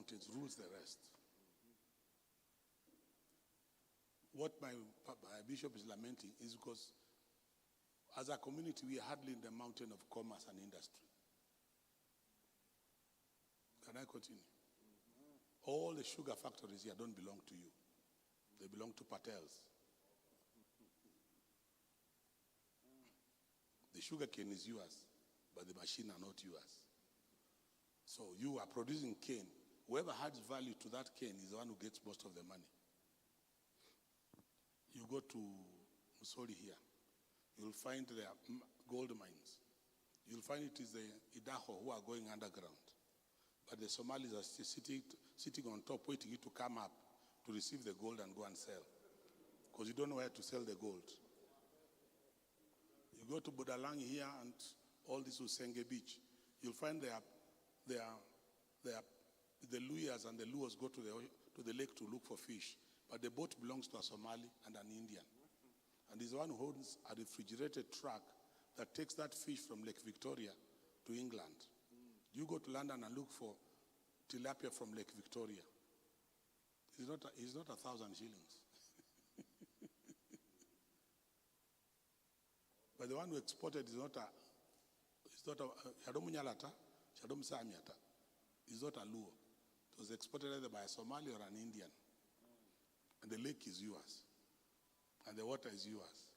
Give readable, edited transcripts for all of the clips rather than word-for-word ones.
mountains rules the rest. What my bishop is lamenting is because as a community, we are hardly in the mountain of commerce and industry. Can I continue? All the sugar factories here don't belong to you. They belong to Patels. The sugar cane is yours, but the machine are not yours. So you are producing cane. Whoever adds value to that cane is the one who gets most of the money. You go to Musoli here, you'll find their gold mines. You'll find it is the Idaho who are going underground. But the Somalis are still sitting on top, waiting it to come up to receive the gold and go and sell. Because you don't know where to sell the gold. You go to Budalang here and all this Usenge Beach, you'll find the Luyas and the Luos go to the lake to look for fish. But the boat belongs to a Somali and an Indian. And he's the one who owns a refrigerated truck that takes that fish from Lake Victoria to England. You go to London and look for tilapia from Lake Victoria. It's not 1,000 shillings. But the one who exported is not a Shadom Nyalata, Shadom Samiata. It's not a Luo. It was exported either by a Somali or an Indian. And the lake is yours. And the water is yours.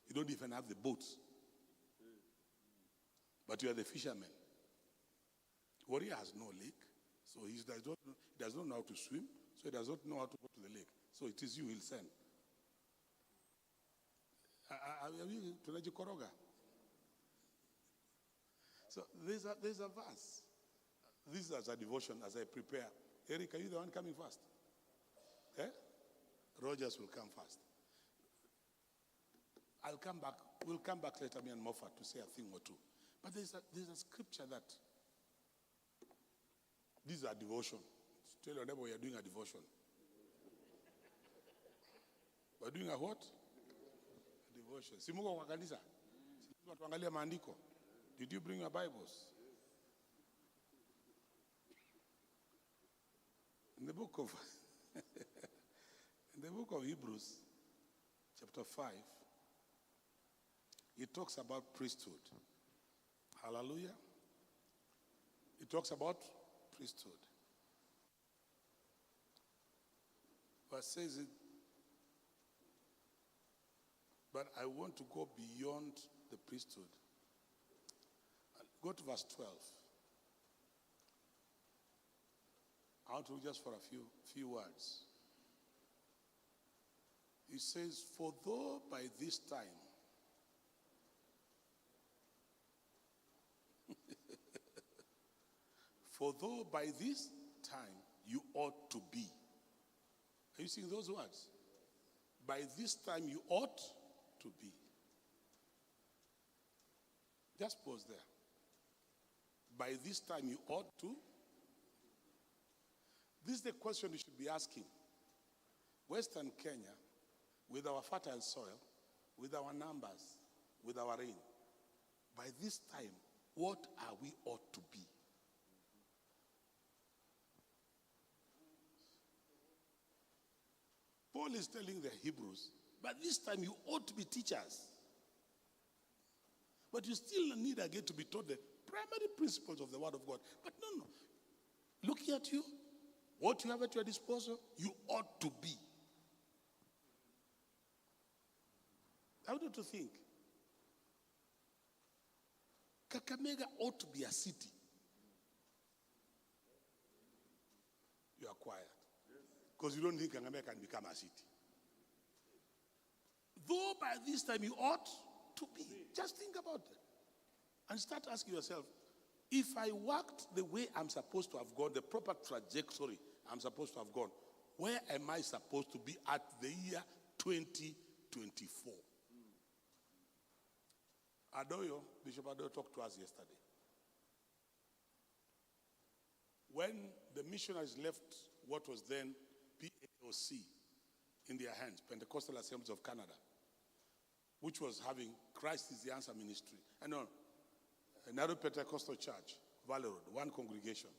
You don't even have the boats. But you are the fisherman. Warrior has no lake. So he does not know how to swim. So he does not know how to go to the lake. So it is you he'll send. So there's a verse. This is a devotion as I prepare. Eric, are you the one coming first? Eh? Rogers will come first. I'll come back. We'll come back later, me and Moffat, to say a thing or two. But there's a scripture that this is a devotion. Tell your neighbor we are doing a devotion. We're doing a what? A devotion. Simuko kwa kanisa. Tuangalia maandiko. Did you bring your Bibles? In the book of Hebrews, chapter 5, it talks about priesthood. Hallelujah. It talks about priesthood. But says it, but I want to go beyond the priesthood. Go to verse 12. I want to read just for a few words. It says, for though by this time, for though by this time you ought to be. Are you seeing those words? By this time you ought to be. Just pause there. By this time you ought to. This is the question you should be asking. Western Kenya, with our fertile soil, with our numbers, with our rain, by this time, what are we ought to be? Paul is telling the Hebrews, by this time you ought to be teachers. But you still need again to be taught the primary principles of the Word of God. But no. Looking at you, what you have at your disposal, you ought to be. How do you think? Kakamega ought to be a city. You are quiet. Because you don't think Kakamega can become a city. Though by this time you ought to be. Just think about it. And start asking yourself, if I worked the way I'm supposed to have gone, the proper trajectory I'm supposed to have gone, where am I supposed to be at the year 2024? Bishop Adoyo talked to us yesterday. When the missionaries left what was then PAOC in their hands, Pentecostal Assemblies of Canada, which was having Christ is the Answer ministry. Another Pentecostal church, Valley Road, one congregation.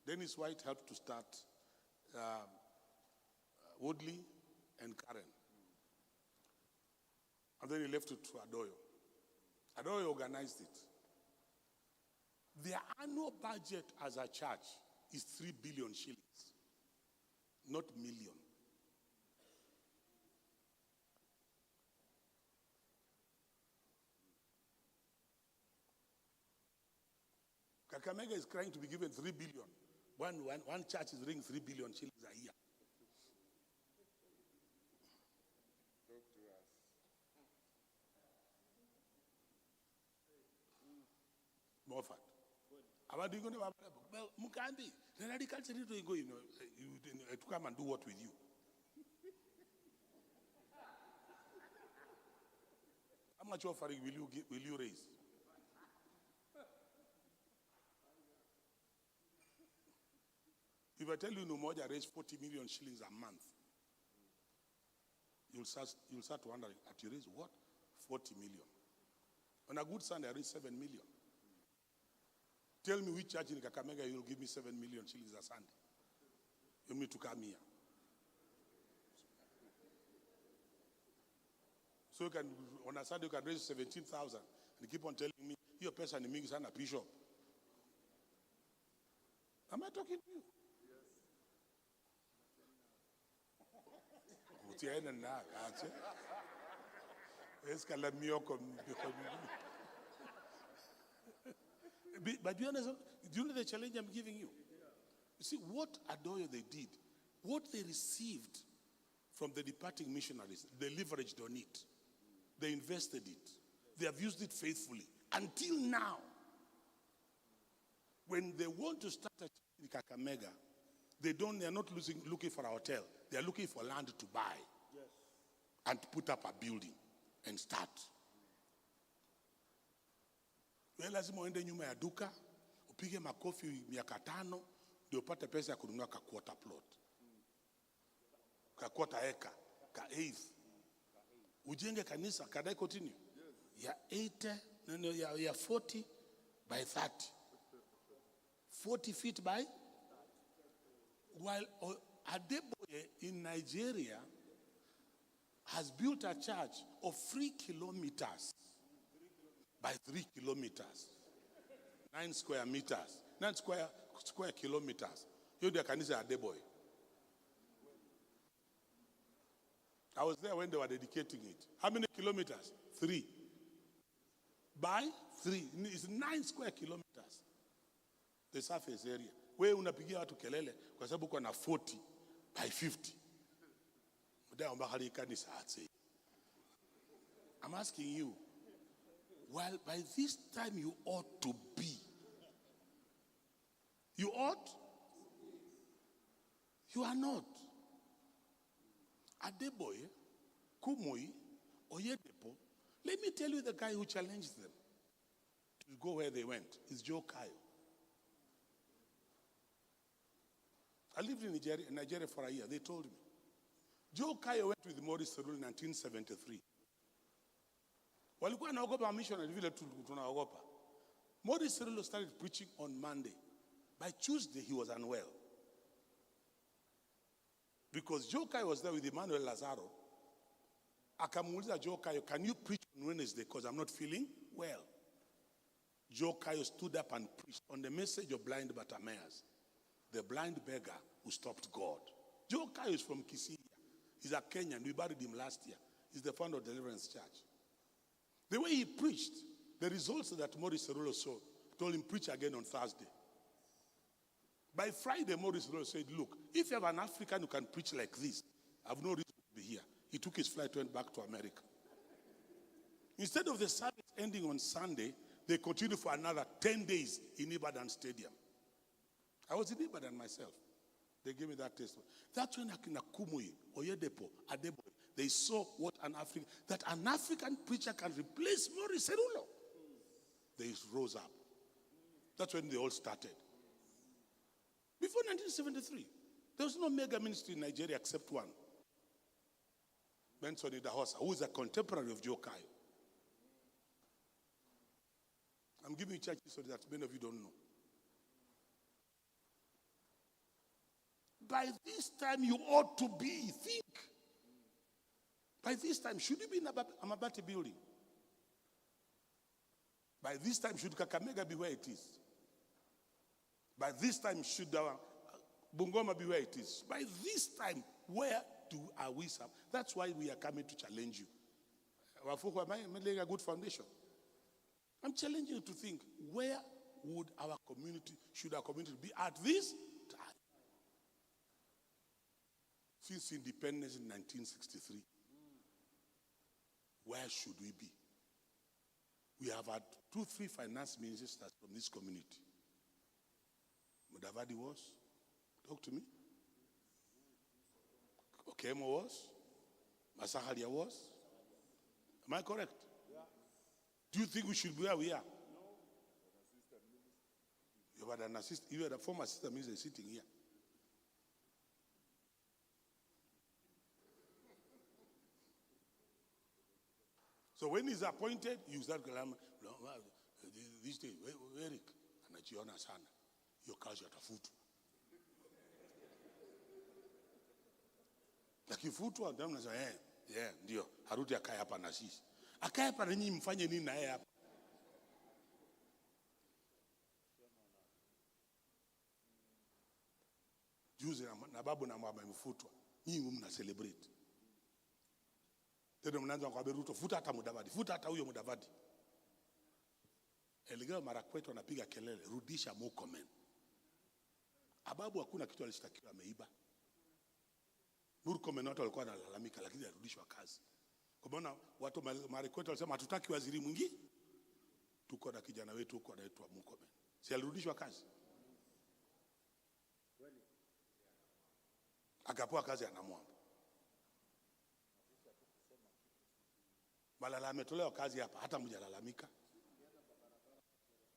Dennis White helped to start Woodley and Karen. And then he left it to Adoyo. Adoyo organized it. Their annual budget as a church is 3 billion shillings, not million. Kakamega is trying to be given 3 billion. One church is bringing 3 billion shillings a year. Talk to us. Moffat. About you going to Mukambi, the radical territory go, to come and do what with you? How much offering will you raise? If I tell you Numoja raised 40 million shillings a month, you'll start wondering, at you raise what? 40 million. On a good Sunday, I raise 7 million. Tell me which church in Kakamega you'll give me 7 million shillings a Sunday. You need to come here. So you can, on a Sunday, you can raise 17,000 and keep on telling me, your person is making a bishop. Am I talking to you? But do you know the challenge I'm giving you? You see, what Adoyo they did, what they received from the departing missionaries, they leveraged on it. They invested it. They have used it faithfully. Until now, when they want to start a church in Kakamega, they are not looking for a hotel. They are looking for land to buy. Yes. And put up a building and start. Wewe lazima uende nyuma ya duka, upige makofi miaka 5 ndio upate pesa ya kununua ka quarter plot. Ka quarter acre, ka eighth. Ujenge kanisa, can I continue? Yes. Ya 80, ya 40 by 30. 40 feet by? While Adeboye in Nigeria has built a church of 3 kilometers by 3 kilometers. 9 square meters. 9 square kilometers. You know kanisa Adeboye. I was there when they were dedicating it. How many kilometers? 3. By 3. It's 9 square kilometers. The surface area. Wewe unapigia watu kelele kwa sababu uko na 40 by 50. I'm asking you, well, by this time you ought to be. You ought? You are not. Adeboye, Kumoi, Oyedepo, let me tell you the guy who challenged them to go where they went. Is Joe Kayo. I lived in Nigeria for a year. They told me. Joe Kayo went with Maurice Cerullo in 1973. Walikuwa naogopa missionary vile tunaogopa. Maurice Cerullo started preaching on Monday. By Tuesday, he was unwell. Because Joe Kayo was there with Emmanuel Lazaro. Akamuuliza Joe Kayo, can you preach on Wednesday because I'm not feeling well? Joe Kayo stood up and preached on the message of blind Bartimaeus, the blind beggar who stopped God. Joe Kayo is from Kisii. He's a Kenyan. We buried him last year. He's the founder of Deliverance Church. The way he preached, the results that Maurice Cerullo saw, told him preach again on Thursday. By Friday, Maurice Cerullo said, look, if you have an African who can preach like this, I have no reason to be here. He took his flight, went back to America. Instead of the service ending on Sunday, they continued for another 10 days in Ibadan Stadium. I was in Ibadan myself. They gave me that testimony. That's when Akina Kumui, Oyedepo, Adeboye, they saw that an African preacher can replace Maurice Cerullo. They rose up. That's when they all started. Before 1973, there was no mega ministry in Nigeria except one. Benson Idahosa, who is a contemporary of Joe Kayo. I'm giving you church history that many of you don't know. by this time you ought to be. Think. By this time, should you be in a Mabati building? By this time, should Kakamega be where it is? By this time, should Bungoma be where it is? By this time, where are we? That's why we are coming to challenge you. Am I laying a good foundation? I'm challenging you to think, where would should our community be at this time? Since independence in 1963, where should we be? We have had 2-3 finance ministers from this community. Mudavadi was. Talk to me. Okemo was. Masahalia was. Am I correct? Yeah. Do you think we should be where we are? No. You had a former assistant minister sitting here. So when he's appointed, you start going, this day, Eric, anajiona sana, hiyo kazi atafutwa. Akifutwa, ndio mnasema, ndio, harudi akae hapa na sisi. Akae hapa na nyinyi mfanye nini na yeye hapa? Juzi na babu na mama mfutwa, nyinyi mna celebrate. Tena mnaanza kwa Ruto, futa hata Mudavadi, futa hata huyo Mudavadi. Eligao Marakwet anapiga kelele, rudisha Murkomen. Ababu hakuna kitu alishtakiwa ameiba. Murkomen watu walikuwa wanalalamika lakini alirudishwa kazi. Kwa maana watu Marakwet walisema hatutaki waziri mwingine. Tuko na kijana wetu huko anaitwa Murkomen. Si alirudishwa kazi? Akapewa kazi anamwamba. Malala ametolewa kazi hapa, hata mjalalamika.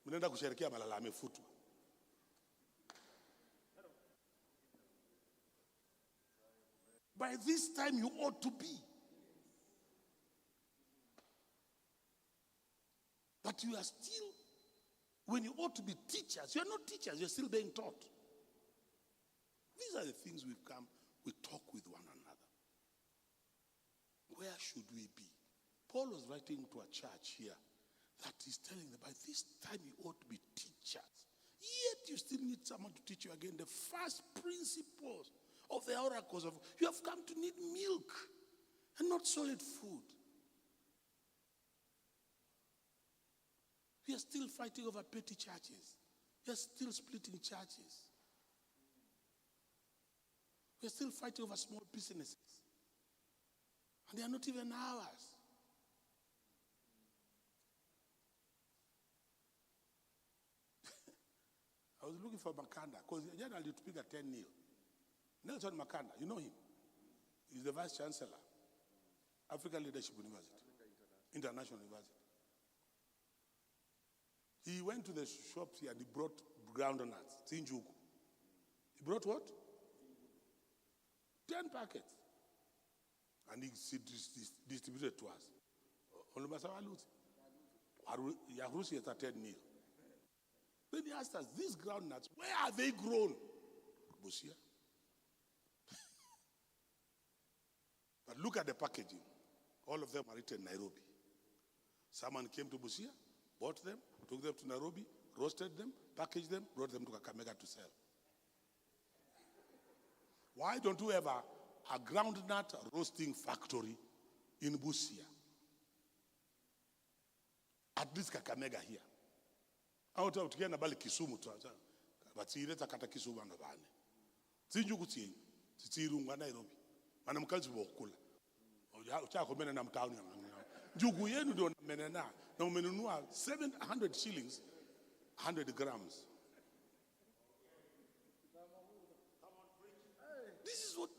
Mnaenda kusherehekea Malala amefutwa. By this time you ought to be. But you are still, when you ought to be teachers, you are not teachers, you are still being taught. These are the things we talk with one another. Where should we be? Paul was writing to a church here that is telling them, by this time you ought to be teachers. Yet you still need someone to teach you again the first principles of the oracles of, you have come to need milk and not solid food. We are still fighting over petty churches. We are still splitting churches. We are still fighting over small businesses. And they are not even ours. I was looking for Makanda because Jana alitupiga 10-0. Nelson Makanda, you know him? He's the Vice Chancellor, African Leadership University, International University. He went to the shops here and he brought groundnuts, Tinjuku. He brought what? 10 packets. And he distributed to us. Yahurusi is at 10-0. Then he asked us, these groundnuts, where are they grown? Busia. But look at the packaging. All of them are written Nairobi. Someone came to Busia, bought them, took them to Nairobi, roasted them, packaged them, brought them to Kakamega to sell. Why don't we have a groundnut roasting factory in Busia? At least Kakamega here. Out of together bali Kisumu to but ileta kata Kisumu na bane. Sinjuku tsi tsirunga Nairobi. Mana mkazi bokula. Ucha komena na mtauni. Njugu yenu ndio menena na umenunua 700 shillings 100 grams.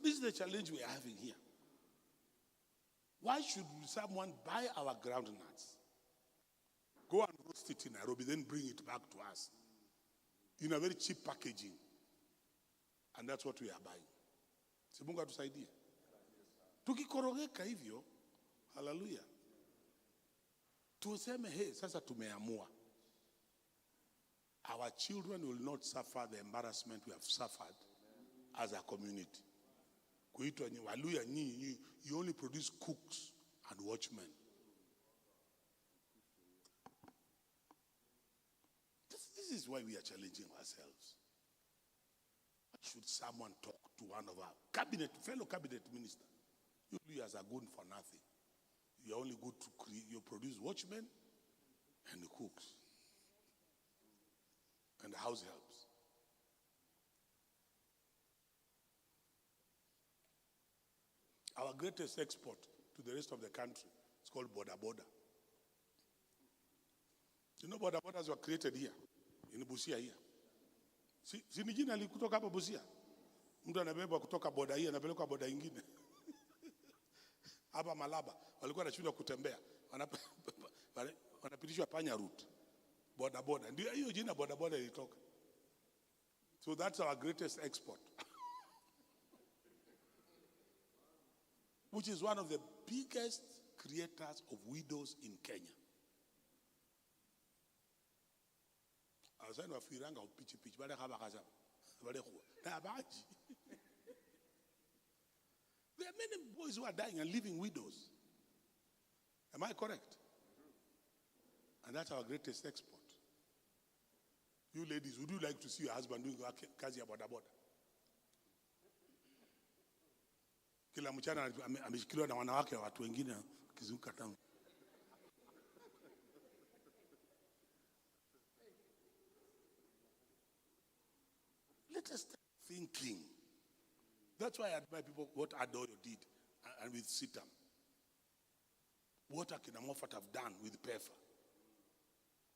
This is the challenge we are having here. Why should someone buy our groundnuts, go and roast it in Nairobi, then bring it back to us in a very cheap packaging? And that's what we are buying. Si Mungu atusaidie. Tukikorogeka hivyo, hallelujah. Tuseme, hey, sasa tumeamua. Our children will not suffer the embarrassment we have suffered as a community. Kuitwa nyi Waluya nyi, you only produce cooks and watchmen. This is why we are challenging ourselves. Should someone talk to one of our fellow cabinet minister? You Luyas are good for nothing. You are only good to you produce watchmen and cooks and house helps. Our greatest export to the rest of the country is called border border. You know border borders were created here, in Busia here. Si ni jina kutoka hapa Busia. Mtu anabeba kutoka boda hii anapeleka boda nyingine. Hapa Malaba walikuwa wanashindwa kutembea. Wanapitishwa panya route. Boda boda. Ndio hiyo jina boda boda ilitoka. So that's our greatest export. Which is one of the biggest creators of widows in Kenya. There are many boys who are dying and leaving widows. Am I correct? And that's our greatest export. You ladies, would you like to see your husband doing kazi ya boda boda? Kila mchana ameshikiliwa na wanawake wa watu wengine kizunguka town. Let us start thinking. That's why I admire people what Adoyo did and with Sitam. What Akina Moffat have done with PEFA.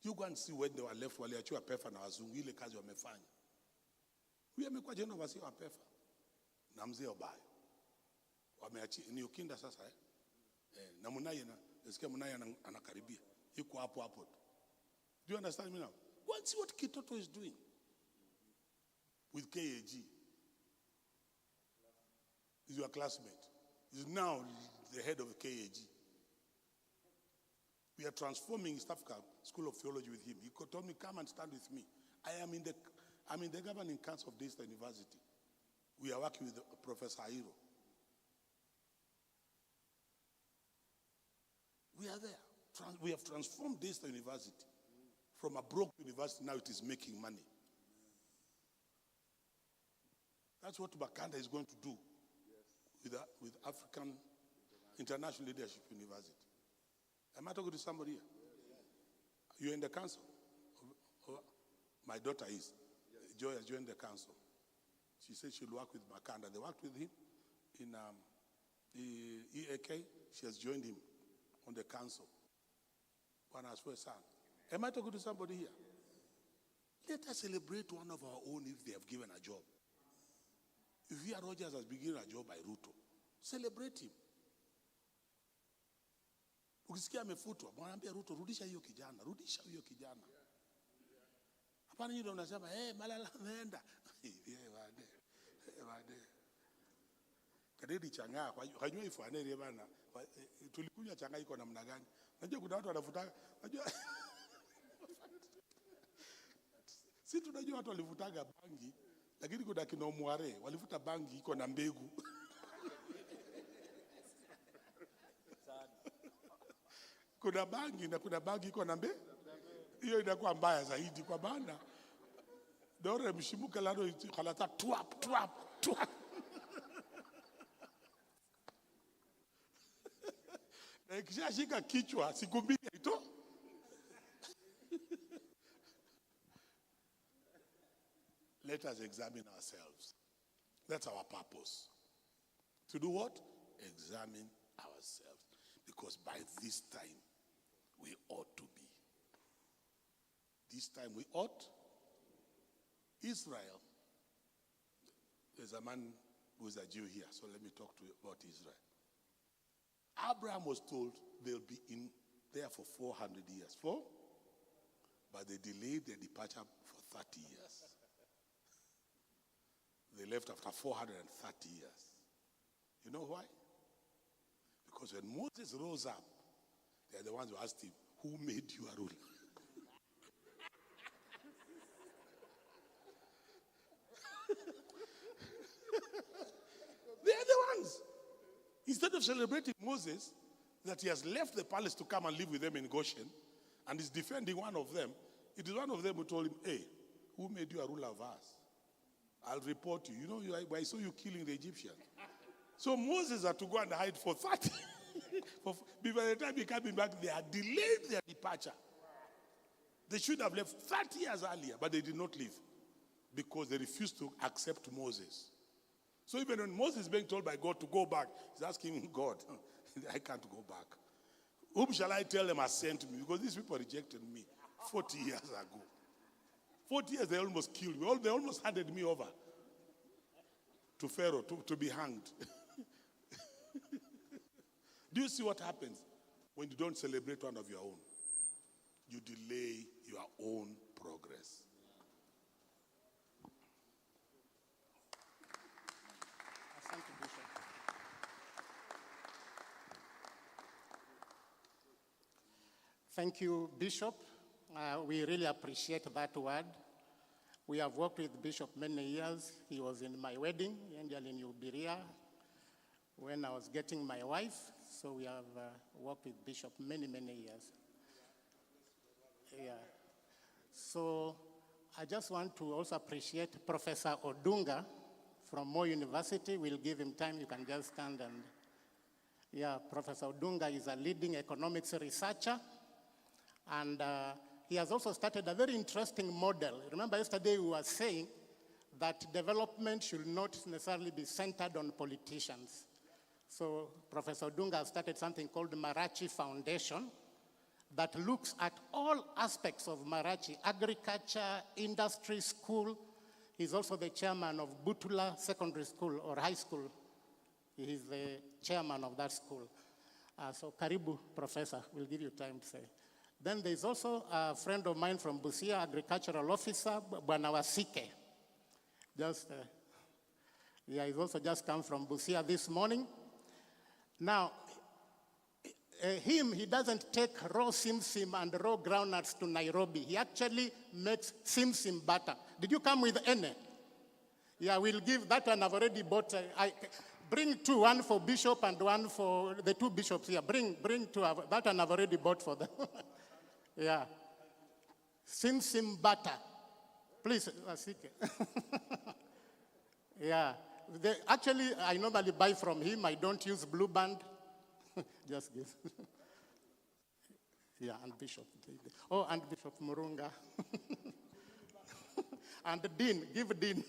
You go and see when they were left waliachiwa PEFA na wazungu ile kazi wamefanya. Huyu amekuwa general wasi wa PEFA. Na mzee Obayo. Wameachi ni ukinda sasa na Munai nasikia Munai anakaribia. Yuko hapo hapo. Do you understand me now? Go and see what Kitoto is doing with KAG. He's your classmate. He's now the head of KAG. We are transforming East Africa School of Theology with him. He told me, come and stand with me. I'm in the governing council of Daystar University. We are working with Professor Airo. We are there. We have transformed Daystar University. From a broke university, now it is making money. That's what Bakanda is going to do with African International Leadership University. Am I talking to somebody here? You're in the council? My daughter is. Joy has joined the council. She said she'll work with Bakanda. They worked with him in EAK. She has joined him on the council. One has for son. Am I talking to somebody here? Let us celebrate one of our own if they have given a job. If Via Rogers has been given a job by Ruto, celebrate him. Ukisikia amefutwa, mwambie Ruto, rudisha hiyo kijana, rudisha hiyo kijana. Hapana nyinyi unasema, Malala ameenda. Wade. Kadiri changa, hajui ifanele bana. Tulikunywa changa iko namna gani? Unajua kuna watu wanafuta, unajua si tunajua watu walivutaga bangi, lakini kuna kina Omware walivuta bangi iko na mbegu. Kuna bangi na kuna bangi iko na mbegu. Hiyo inakuwa mbaya zaidi kwa maana dore mshimuka lado halata twap. Na ikishashika kichwa siku mbili ito. Let us examine ourselves. That's our purpose. To do what? Examine ourselves. Because by this time, we ought to be. This time we ought. Israel. There's a man who is a Jew here, so let me talk to you about Israel. Abraham was told they'll be in there for 400 years. But they delayed their departure for 30 years. They left after 430 years. You know why? Because when Moses rose up, they are the ones who asked him, who made you a ruler? Instead of celebrating Moses, that he has left the palace to come and live with them in Goshen, and is defending one of them, it is one of them who told him, hey, who made you a ruler of us? I'll report you. You know, I saw you killing the Egyptians. So Moses had to go and hide for 30. By the time he came back, they had delayed their departure. They should have left 30 years earlier, but they did not leave because they refused to accept Moses. So even when Moses is being told by God to go back, he's asking God, I can't go back. Whom shall I tell them has sent me? Because these people rejected me 40 years ago. 40 years, they almost killed me. They almost handed me over to Pharaoh to be hanged. Do you see what happens when you don't celebrate one of your own? You delay your own progress. Thank you, Bishop. Thank you, Bishop. We really appreciate that word. We have worked with Bishop many years. He was in my wedding, Angel in Ubiria, when I was getting my wife. So we have worked with Bishop many, many years. Yeah. So I just want to also appreciate Professor Odunga from Moore University. We'll give him time. You can just stand and, yeah, Professor Odunga is a leading economics researcher. And he has also started a very interesting model. Remember yesterday we were saying that development should not necessarily be centered on politicians. So Professor Odunga has started something called the Marachi Foundation that looks at all aspects of Marachi, agriculture, industry, school. He's also the chairman of Butula Secondary School or High School. He is the chairman of that school. So Karibu, Professor, we'll give you time to say. Then there's also a friend of mine from Busia, agricultural officer, Bwana Wasike. He's also just come from Busia this morning. Now, he doesn't take raw simsim and raw groundnuts to Nairobi. He actually makes simsim butter. Did you come with any? Yeah, we'll give that one. I've already bought. Bring two, one for Bishop and one for the two bishops here. Bring two. That one I've already bought for them. Yeah. Simsim butter. Please, Asike. Yeah. Actually, I normally buy from him. I don't use Blue Band. Just give. Yeah, and Bishop. Oh, and Bishop Murunga. And Dean, give Dean.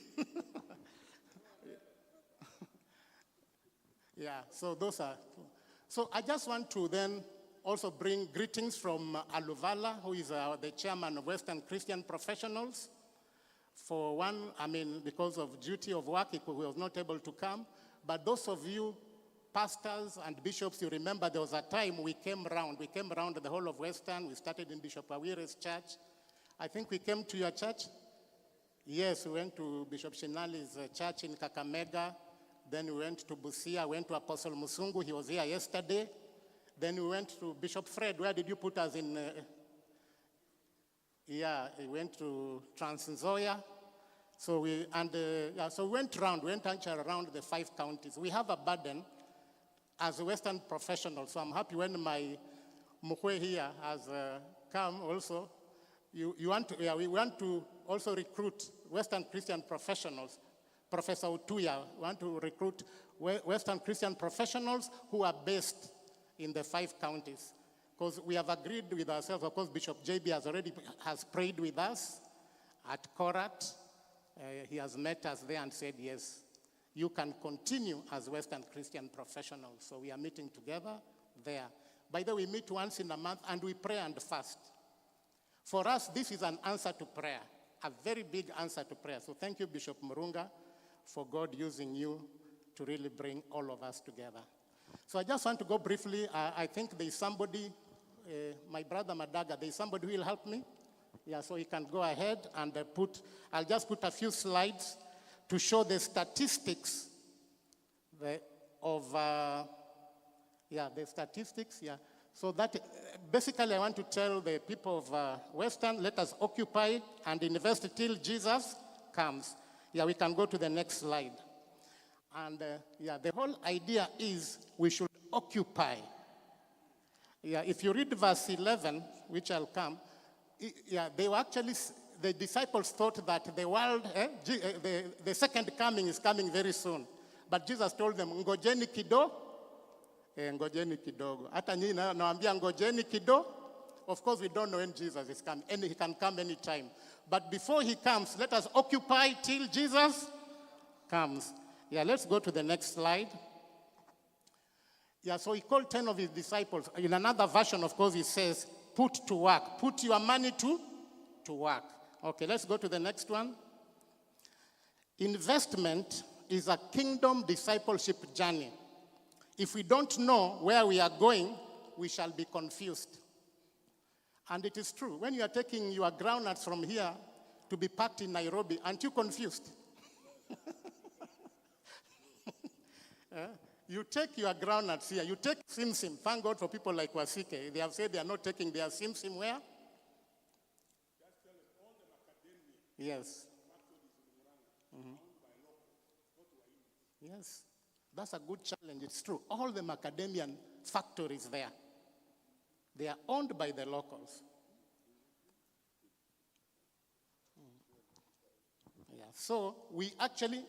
Yeah, so those are. So I just want to then also bring greetings from Aluvala, who is the chairman of Western Christian Professionals. For one, because of duty of work, he was not able to come. But those of you, pastors and bishops, you remember there was a time we came around the whole of Western. We started in Bishop Awire's church. I think we came to your church. Yes, we went to Bishop Shinali's church in Kakamega. Then we went to Busia, went to Apostle Musungu. He was here yesterday. Then we went to Bishop Fred. Where did you put us in? Yeah, we went to Trans Nzoia. So we went actually around the 5 counties. We have a burden as a Western professional. So I'm happy when my Mukwe here has come also. We want to also recruit Western Christian professionals. Professor Utuya, we want to recruit Western Christian professionals who are based in the 5 counties. Because we have agreed with ourselves, of course, Bishop JB has prayed with us at Korat. He has met us there and said, yes, you can continue as Western Christian professionals. So we are meeting together there. By the way, we meet once in a month and we pray and fast. For us, this is an answer to prayer, a very big answer to prayer. So thank you, Bishop Murunga, for God using you to really bring all of us together. So I just want to go briefly. I think there is somebody, my brother Madaga, there is somebody who will help me. Yeah, so he can go ahead and I'll just put a few slides to show the statistics of the statistics, yeah. So that, basically I want to tell the people of Western, let us occupy and invest till Jesus comes. Yeah, we can go to the next slide. And the whole idea is we should occupy. Yeah, if you read verse 11, which I'll come, they were actually, the disciples thought that the world, the second coming is coming very soon. But Jesus told them, ngojeni kidogo, ngojeni kidogo. Hata nyinyi nawaambia ngojeni kidogo. Of course, we don't know when Jesus is coming, and he can come anytime. But before he comes, let us occupy till Jesus comes. Yeah, let's go to the next slide. Yeah, so he called 10 of his disciples. In another version, of course, he says, put to work. Put your money to work. Okay, let's go to the next one. Investment is a kingdom discipleship journey. If we don't know where we are going, we shall be confused. And it is true. When you are taking your groundnuts from here to be packed in Nairobi, aren't you confused? You take your groundnuts here. You take simsim. Thank God for people like Wasike. They have said they are not taking their simsim where? Yes. Yes. That's a good challenge. It's true. All the macadamian factories there, they are owned by the locals. Yeah. So we actually,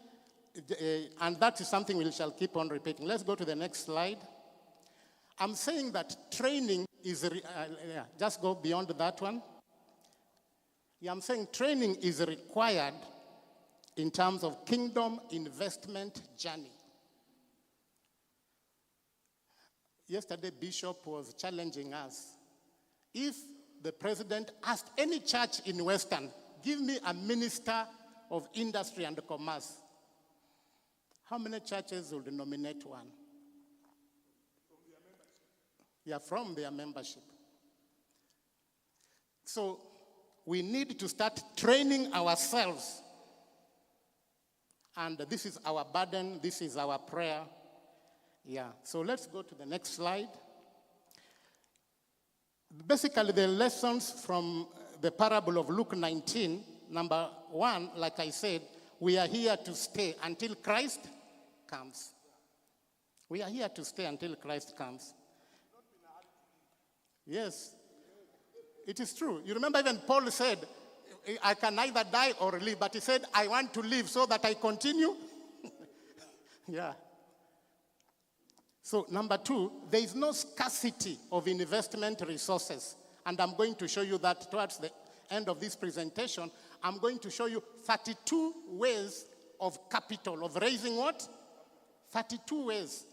and that is something we shall keep on repeating. Let's go to the next slide. I'm saying that training is, just go beyond that one. Yeah, I'm saying training is required in terms of kingdom investment journey. Yesterday, Bishop was challenging us. If the president asked any church in Western, give me a minister of industry and commerce, how many churches would nominate one? Yeah, from their membership. So we need to start training ourselves. And this is our burden, this is our prayer. Yeah, so let's go to the next slide. Basically, the lessons from the parable of Luke 19, number 1, like I said, we are here to stay until Christ comes. We are here to stay until Christ comes. Yes, it is true. You remember even Paul said, I can either die or live, but he said, I want to live so that I continue. Yeah. So number 2, there is no scarcity of investment resources. And I'm going to show you that towards the end of this presentation. I'm going to show you 32 ways of capital, of raising what? 32 ways.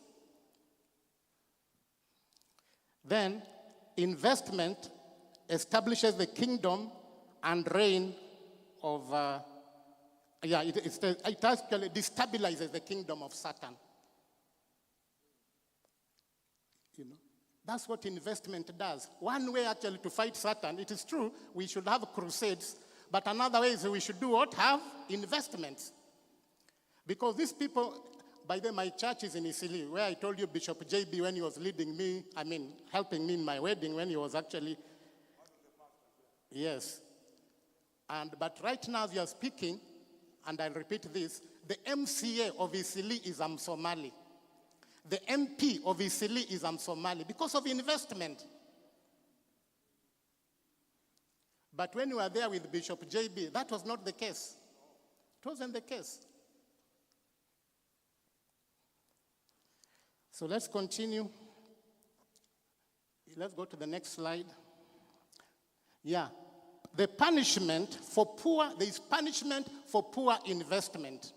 Then investment establishes the kingdom and reign of, it actually destabilizes the kingdom of Satan. You know, that's what investment does. One way actually to fight Satan, it is true, we should have crusades, but another way is we should do what? Have investments. Because these people, by the way, my church is in Isili, where I told you Bishop JB when he was leading me, helping me in my wedding when he was actually, yes. But right now as you are speaking, and I'll repeat this, the MCA of Isili is Somali. The MP of Isili is Somali because of investment. But when we were there with Bishop JB, that was not the case. It wasn't the case. So let's continue. Let's go to the next slide. Yeah. The punishment for poor, there is punishment for poor investment.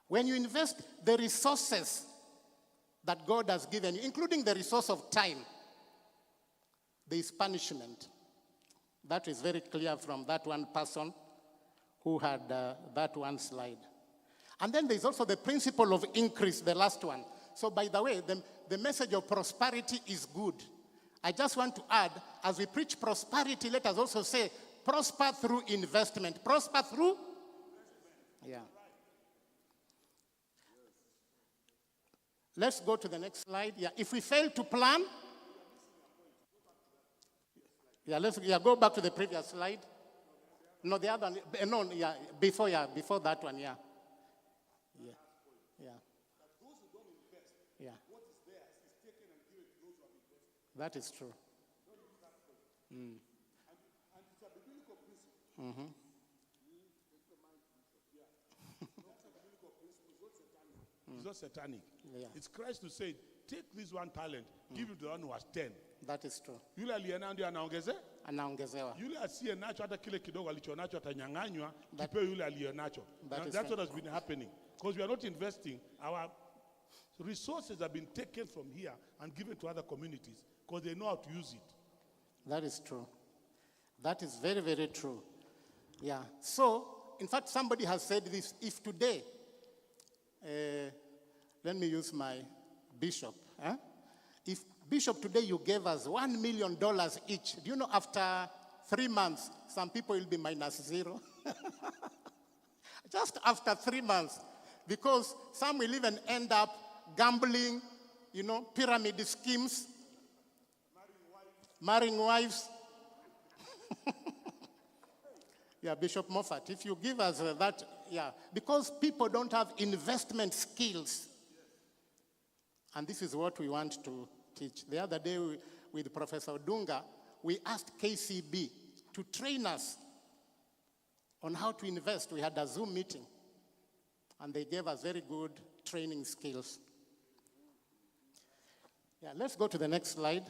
When you invest the resources that God has given you, including the resource of time, there is punishment. That is very clear from that one person who had that one slide. And then there's also the principle of increase, the last one. So by the way, the message of prosperity is good. I just want to add, as we preach prosperity, let us also say, prosper through investment. Prosper through? Yeah. Let's go to the next slide. Yeah, if we fail to plan, go back to the previous slide. No, the other one, before that one, yeah. Yeah. What is theirs is taken and given to those who have invested. That is true. Don't use that for it. And it's a biblical principle. Mm-hmm. Take the mic, Bishop. Yeah. That's a biblical principle. It's not satanic. It's not satanic. Yeah. It's Christ who said, take this one talent, give it to the one who has 10. That is true. Yule aliyenayo ndio anaongezea. Anaongezewa. Yule asiye nacho hata kile kidogo alichonacho atanyang'anywa That- kipewe yule aliyenacho. That is That's right. what has been happening. Because we are not investing. Our resources have been taken from here and given to other communities because they know how to use it. That is true. That is very, very true. Yeah. So, in fact, somebody has said this. If today, let me use my bishop. If bishop today you gave us $1 million each, do you know after 3 months, some people will be -0? Just after 3 months. Because some will even end up gambling, pyramid schemes, marrying wives. Yeah, Bishop Moffat, if you give us that, yeah, because people don't have investment skills. And this is what we want to teach. The other day with Professor Dunga, we asked KCB to train us on how to invest. We had a Zoom meeting, and they gave us very good training skills. Yeah, let's go to the next slide.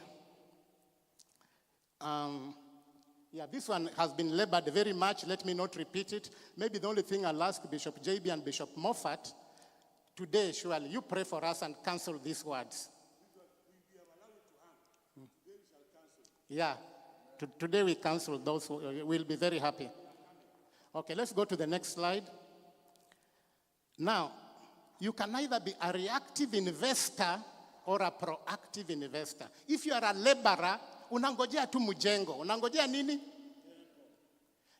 Yeah, this one has been labored very much. Let me not repeat it. Maybe the only thing I'll ask Bishop JB and Bishop Moffat today, surely, you pray for us and cancel these words. Yeah, today we cancel those who will be very happy. Okay, let's go to the next slide. Now, you can either be a reactive investor or a proactive investor. If you are a laborer, unangojea tu mjengo. Unangojea nini?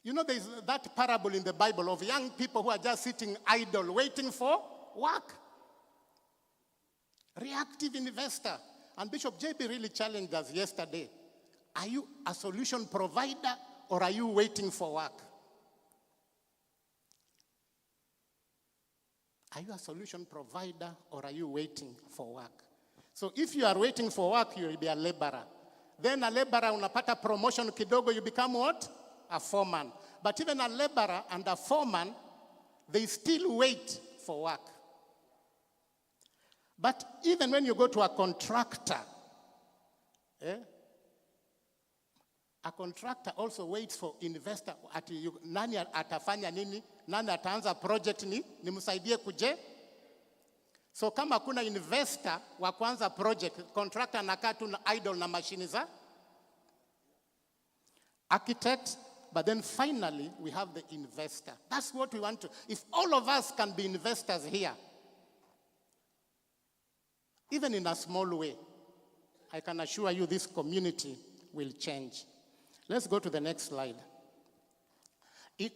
You know, there is that parable in the Bible of young people who are just sitting idle, waiting for work. Reactive investor. And Bishop JB really challenged us yesterday. Are you a solution provider or are you waiting for work? Are you a solution provider or are you waiting for work? So if you are waiting for work, you will be a laborer. Then a laborer, unapata promotion kidogo, you become what? A foreman. But even a laborer and a foreman, they still wait for work. But even when you go to a contractor, a contractor also waits for investor. Nani atafanya nini? Nani ataanza project nimsaidie kuje? So kama kuna investor wa kuanza project, contractor anakaa tu na idle na machine za architect, but then finally we have the investor. That's what we want to. If all of us can be investors here, even in a small way, I can assure you this community will change. Let's go to the next slide.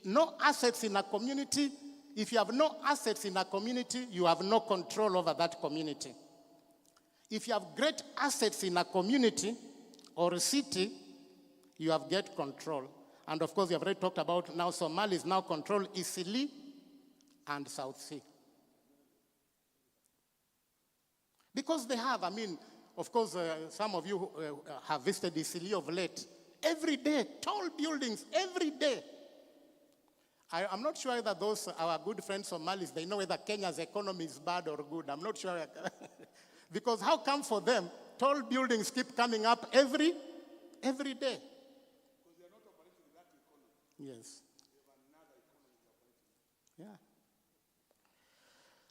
No assets in a community. If you have no assets in a community, you have no control over that community. If you have great assets in a community or a city, you have great control. And of course, we have already talked about now Somalis now control Isili and South Sea. Because they have, of course, some of you have visited Isili of late. Every day, tall buildings, every day. I'm not sure whether those, our good friends Somalis, they know whether Kenya's economy is bad or good. I'm not sure. Because how come for them, tall buildings keep coming up every day? Because they are not operating in that economy. Yes. They have another economy. Yeah.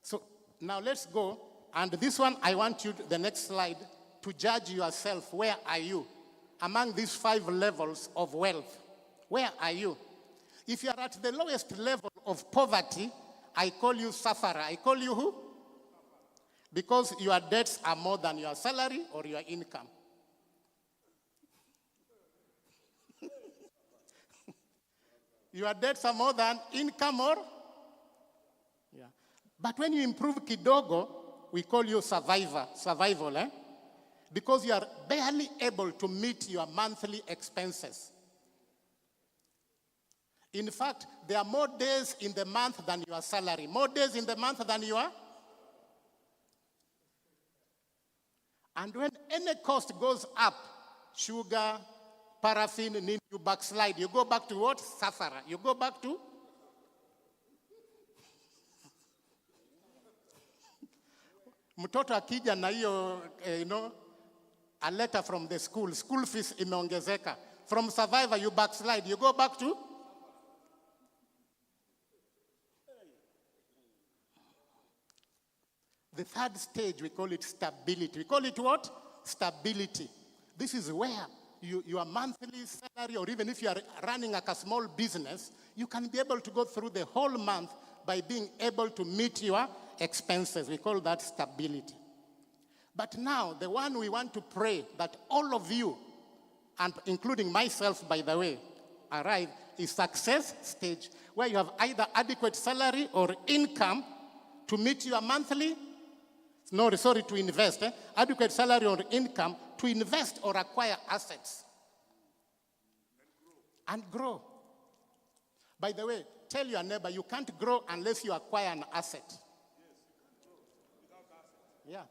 So now let's go. And this one, I want you, the next slide, to judge yourself. Where are you? Among these 5 levels of wealth, where are you? If you are at the lowest level of poverty, I call you sufferer. I call you who? Because your debts are more than your salary or your income. Your debts are more than income or? Yeah. But when you improve kidogo, we call you survival, because you are barely able to meet your monthly expenses. In fact, there are more days in the month than your salary. More days in the month than your? And when any cost goes up, sugar, paraffin, you backslide. You go back to what? Safara. You go back to? Mtoto akija na hiyo, a letter from the school fees imeongezeka. From survivor, you backslide. You go back to? The third stage, we call it stability. We call it what? Stability. This is where your monthly salary, or even if you are running like a small business, you can be able to go through the whole month by being able to meet your expenses. We call that stability. But now, the one we want to pray that all of you, and including myself, by the way, arrive is success stage, where you have either adequate salary or income to meet your monthly, to invest, adequate salary or income to invest or acquire assets. And grow. By the way, tell your neighbor, you can't grow unless you acquire an asset. Yes, you can grow without assets. Yeah.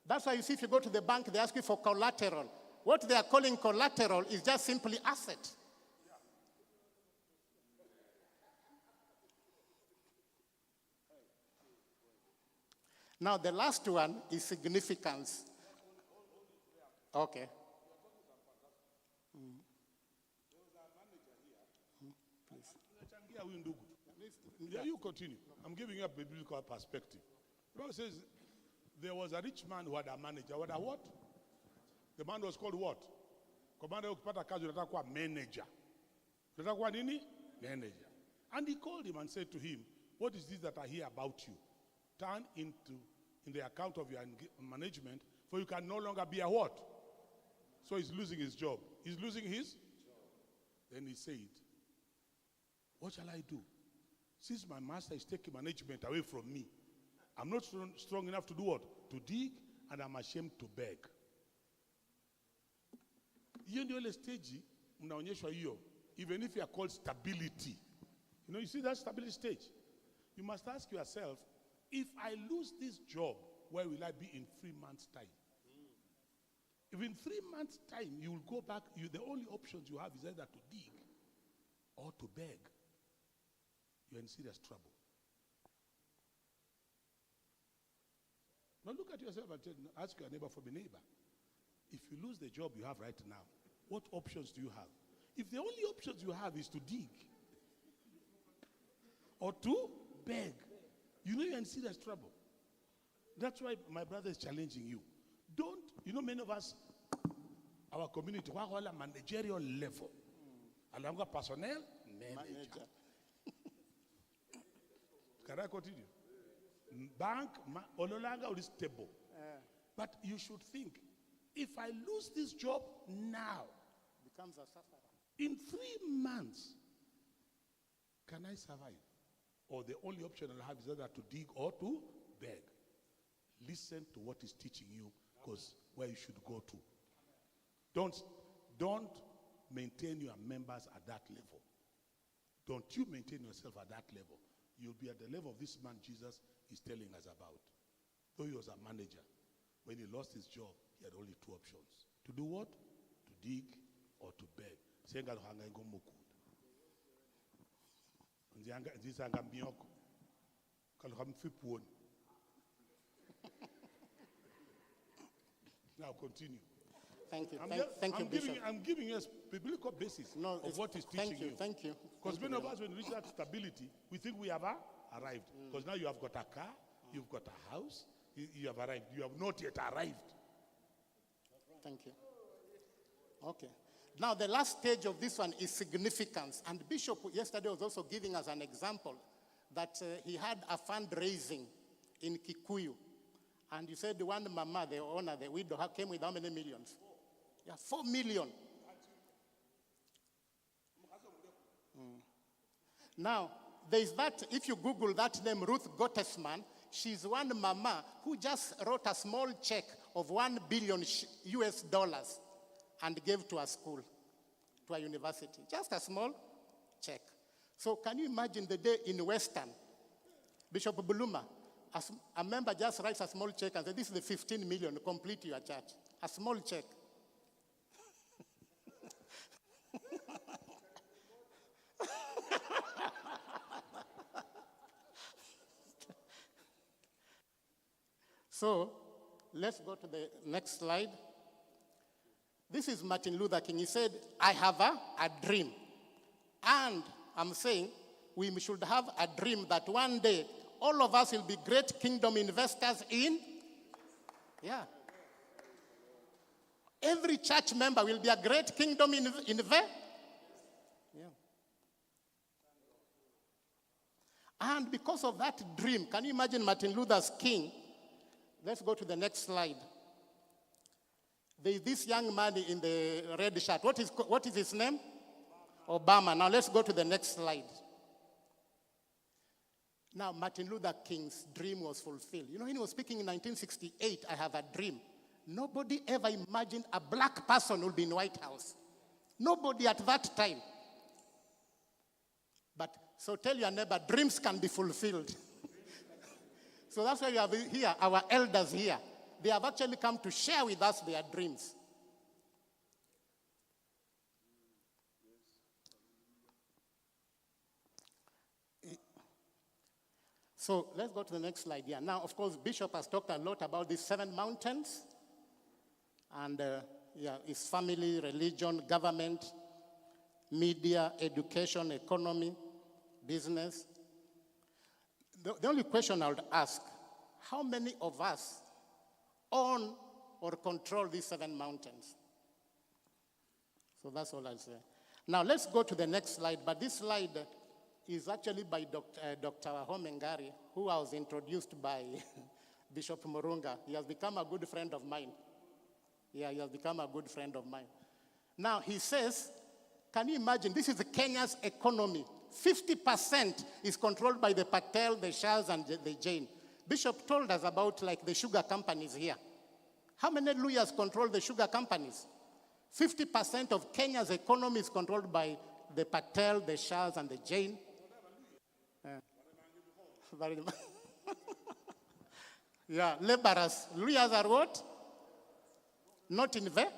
That's why you see if you go to the bank, they ask you for collateral. What they are calling collateral is just simply asset. Now, the last one is significance. Okay. Yeah, you continue. I'm giving you a biblical perspective. The Bible says there was a rich man who had a manager. What a what? The man was called what? Commander ukipata kazi unataka kuwa manager. Unataka kuwa nini? Manager. And he called him and said to him, what is this that I hear about you? Turn in the account of your management, for you can no longer be a what? So he's losing his job. He's losing his job. Then he said, what shall I do? Since my master is taking management away from me, I'm not strong enough to do what? To dig, and I'm ashamed to beg. Hiyo ndio ile stage mnaonyeshwa hiyo, even if you are called stability. You see that stability stage? You must ask yourself, if I lose this job, where will I be in 3 months' time? If in 3 months' time you will go back, the only options you have is either to dig or to beg. You're in serious trouble. Now look at yourself and ask your neighbor, for the neighbor, if you lose the job you have right now, what options do you have? If the only options you have is to dig or to beg, you're in serious trouble. That's why my brother is challenging you. Many of us, our community, we're all a managerial level. Alanga personnel, manager. Can I continue? Bank, ololanga is stable. But you should think, if I lose this job now, becomes a sufferer. In 3 months, can I survive? Or the only option I'll have is either to dig or to beg. Listen to what he's teaching you, because where you should go to. Don't maintain your members at that level. Don't you maintain yourself at that level. You'll be at the level of this man Jesus is telling us about. Though he was a manager, when he lost his job, he had only 2 options. To do what? To dig or to beg. Now continue. Thank you. Thank you, Bishop. I'm giving you a biblical basis of what he's teaching you. Thank you. Because many of us, when we reach that stability, we think we have arrived. Because now you have got a car, you've got a house, you have arrived. You have not yet arrived. Thank you. Okay. Now, the last stage of this one is significance. And Bishop yesterday was also giving us an example that he had a fundraising in Kikuyu. And you said the one mama, the owner, the widow, came with how many millions? 4 million. Now, there is that, if you Google that name, Ruth Gottesman, she's one mama who just wrote a small check of $1 billion US dollars and gave to a school, to a university. Just a small check. So can you imagine the day in Western, Bishop Buluma, A member just writes a small check and says, this is the 15 million, complete your church. A small check. So, let's go to the next slide. This is Martin Luther King. He said, I have a dream. And I'm saying we should have a dream that one day all of us will be great kingdom investors in. Yeah. Every church member will be a great kingdom investor. Yeah. And because of that dream, can you imagine Martin Luther's King? Let's go to the next slide. There is this young man in the red shirt. What is his name? Obama. Now let's go to the next slide. Now Martin Luther King's dream was fulfilled. You know, when he was speaking in 1968, I have a dream. Nobody ever imagined a black person would be in White House. Nobody at that time. But so tell your neighbor, dreams can be fulfilled. So that's why we have here, our elders here. They have actually come to share with us their dreams. So let's go to the next slide here. Now, of course, Bishop has talked a lot about these 7 mountains. And it's family, religion, government, media, education, economy, business. The only question I would ask, how many of us own or control these 7 mountains? So that's all I'll say. Now let's go to the next slide, but this slide is actually by Dr. Homengari, who was introduced by Bishop Murunga. He has become a good friend of mine. Yeah, he has become a good friend of mine. Now he says, can you imagine, this is Kenya's economy. 50% is controlled by the Patel, the Shahs, and the Jain. Bishop told us about like the sugar companies here. How many lawyers control the sugar companies? 50% of Kenya's economy is controlled by the Patel, the Shahs, and the Jain. Yeah, laborers. Lawyers are what? Not in there.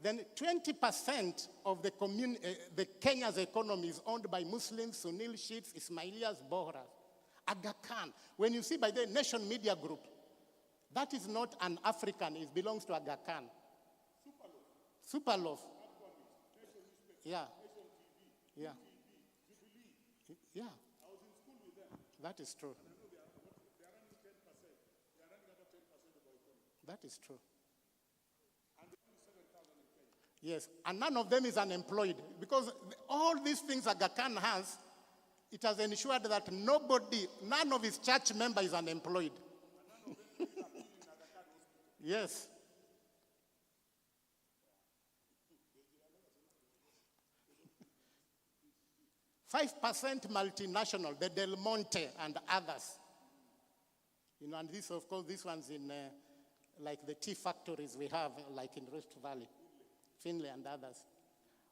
Then 20% of the Kenya's economy is owned by Muslims, Sunni Shiites, Ismailiyas, Bohras. Aga Khan. When you see by the Nation Media Group, that is not an African, it belongs to Aga Khan. Superloaf. Yeah. Yeah. Yeah. That is true. That is true. Yes, and none of them is unemployed because all these things Aga Khan has, it has ensured that none of his church members is unemployed. Yes. %5 multinational, the Del Monte and others. You know, and this, of course, this one's in like the tea factories we have, like in Rift Valley, Finlay and others.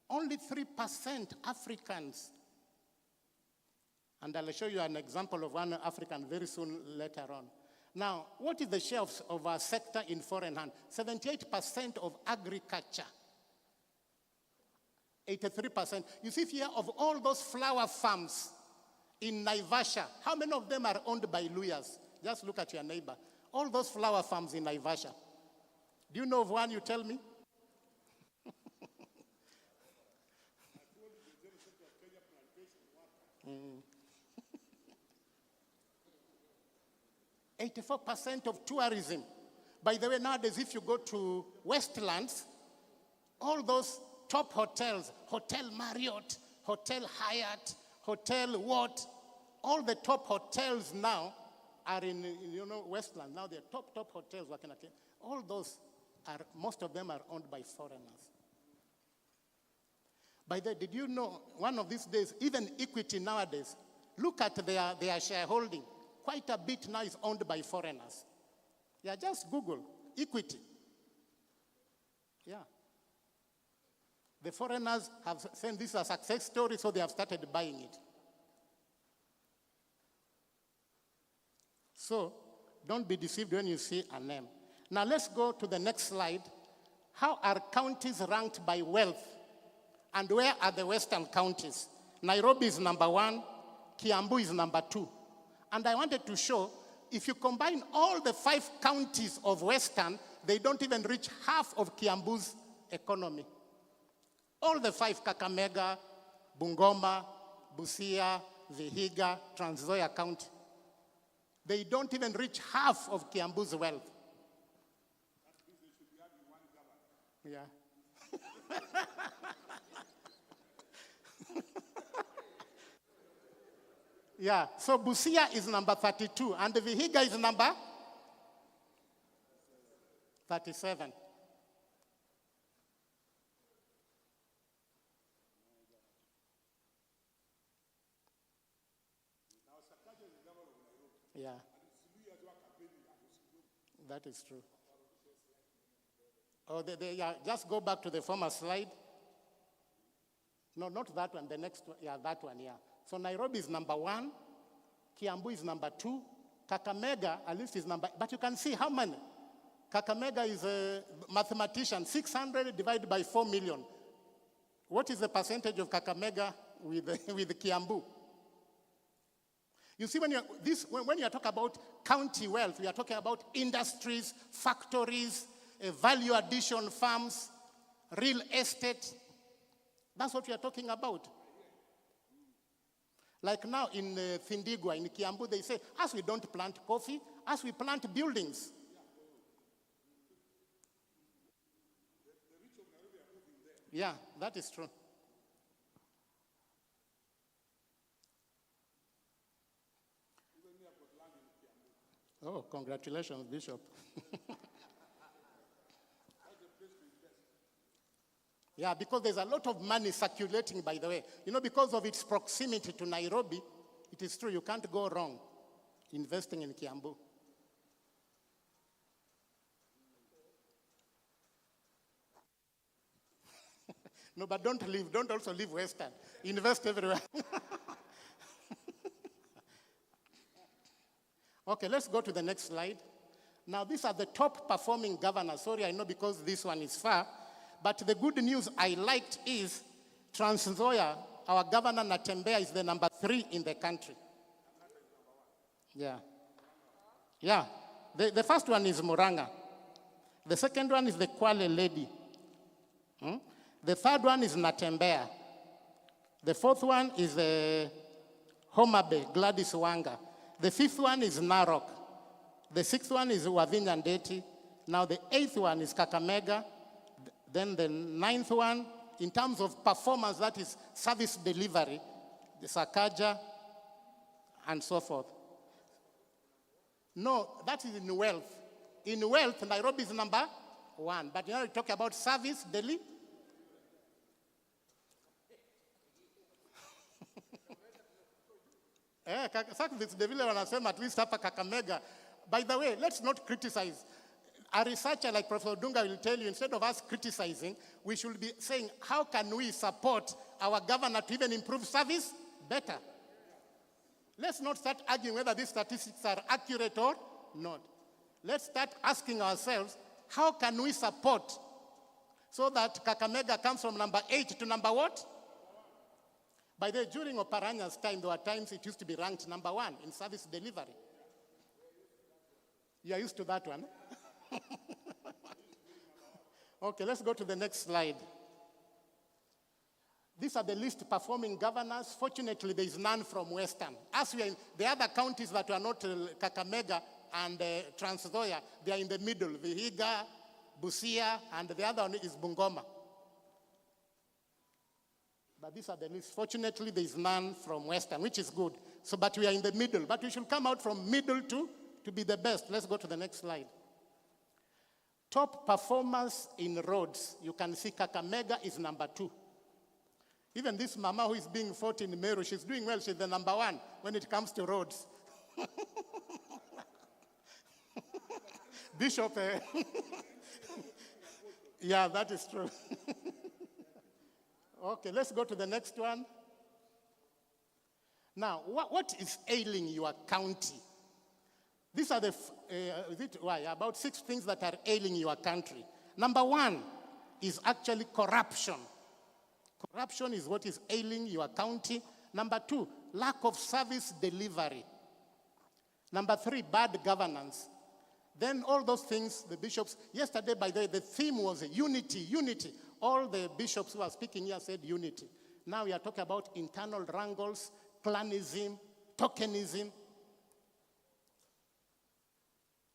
Only 3% Africans. And I'll show you an example of one African very soon later on. Now, what is the share of our sector in foreign hand? 78% of agriculture. 83%. You see here, of all those flower farms in Naivasha, how many of them are owned by lawyers? Just look at your neighbor. All those flower farms in Naivasha. Do you know of one, you tell me? 84% of tourism. By the way, nowadays, if you go to Westlands, all those top hotels, Hotel Marriott, Hotel Hyatt, Hotel what, all the top hotels now are in Westland. Now they're top hotels. All those most of them are owned by foreigners. By the way, did you know one of these days, even Equity nowadays, look at their shareholding. Quite a bit now is owned by foreigners. Yeah, just Google Equity. Yeah. The foreigners have said this is a success story, so they have started buying it. So, don't be deceived when you see a name. Now let's go to the next slide. How are counties ranked by wealth? And where are the western counties? Nairobi is number 1, Kiambu is number 2. And I wanted to show, if you combine all the 5 counties of western, they don't even reach half of Kiambu's economy. All the 5, Kakamega, Bungoma, Busia, Vihiga, Trans Nzoia County, they don't even reach half of Kiambu's wealth. Yeah. Yeah, so Busia is number 32, and the Vihiga is number 37. Yeah. That is true. Oh, yeah, just go back to the former slide. No, not that one, the next one. Yeah, that one, yeah. So Nairobi is number 1, Kiambu is number 2, Kakamega, at least is number, but you can see how many. Kakamega is a mathematician, 600 divided by 4 million. What is the percentage of Kakamega with Kiambu? You see, when you talk about county wealth, we are talking about industries, factories, value addition farms, real estate. That's what we are talking about. Like now in Findigwa, in Kiambu, they say, as we don't plant coffee, as we plant buildings. Yeah, that is true. Oh, congratulations, Bishop. Yeah, because there's a lot of money circulating, by the way. You know, because of its proximity to Nairobi, it is true, you can't go wrong investing in Kiambu. No, but don't also leave Western. Invest everywhere. Okay, let's go to the next slide. Now, these are the top performing governors. Sorry, I know because this one is far. But the good news I liked is Trans Nzoia, our governor Natembeya, is the number 3 in the country. Yeah. Yeah. The first one is Muranga. The second one is the Kwale lady. The third one is Natembeya. The fourth one is Homa Bay, Gladys Wanga. The fifth one is Narok. The sixth one is Wavinya Ndeti. Now the 8th one is Kakamega. Then the 9th one, in terms of performance, that is service delivery, the Sakaja, and so forth. No, that is in wealth. In wealth, Nairobi is number 1. But you know, we talk about service delivery. Service delivery wanasema at least hapa Kakamega. By the way, let's not criticize. A researcher like Professor Dunga will tell you, instead of us criticizing, we should be saying, how can we support our governor to even improve service better? Let's not start arguing whether these statistics are accurate or not. Let's start asking ourselves, how can we support so that Kakamega comes from number 8 to number what? By the way, during Oparanya's time, there were times it used to be ranked number 1 in service delivery. You are used to that one? Okay, let's go to the next slide. These are the least performing governors. Fortunately, there is none from Western. As we are in the other counties that are not Kakamega and Trans Nzoia, they are in the middle. Vihiga, Busia, and the other one is Bungoma. But these are the least. Fortunately, there is none from Western, which is good. So, but we are in the middle. But we should come out from middle to be the best. Let's go to the next slide. Top performers in roads. You can see Kakamega is number 2. Even this mama who is being fought in Meru, she's doing well. She's the number 1 when it comes to roads. Bishop, Yeah, that is true. Okay, let's go to the next one. Now, what is ailing your county? These are about 6 things that are ailing your country. Number 1 is actually corruption. Corruption is what is ailing your county. Number 2, lack of service delivery. Number 3, bad governance. Then all those things, the bishops, yesterday, by the way, the theme was unity, unity. All the bishops who are speaking here said unity. Now we are talking about internal wrangles, clanism, tokenism.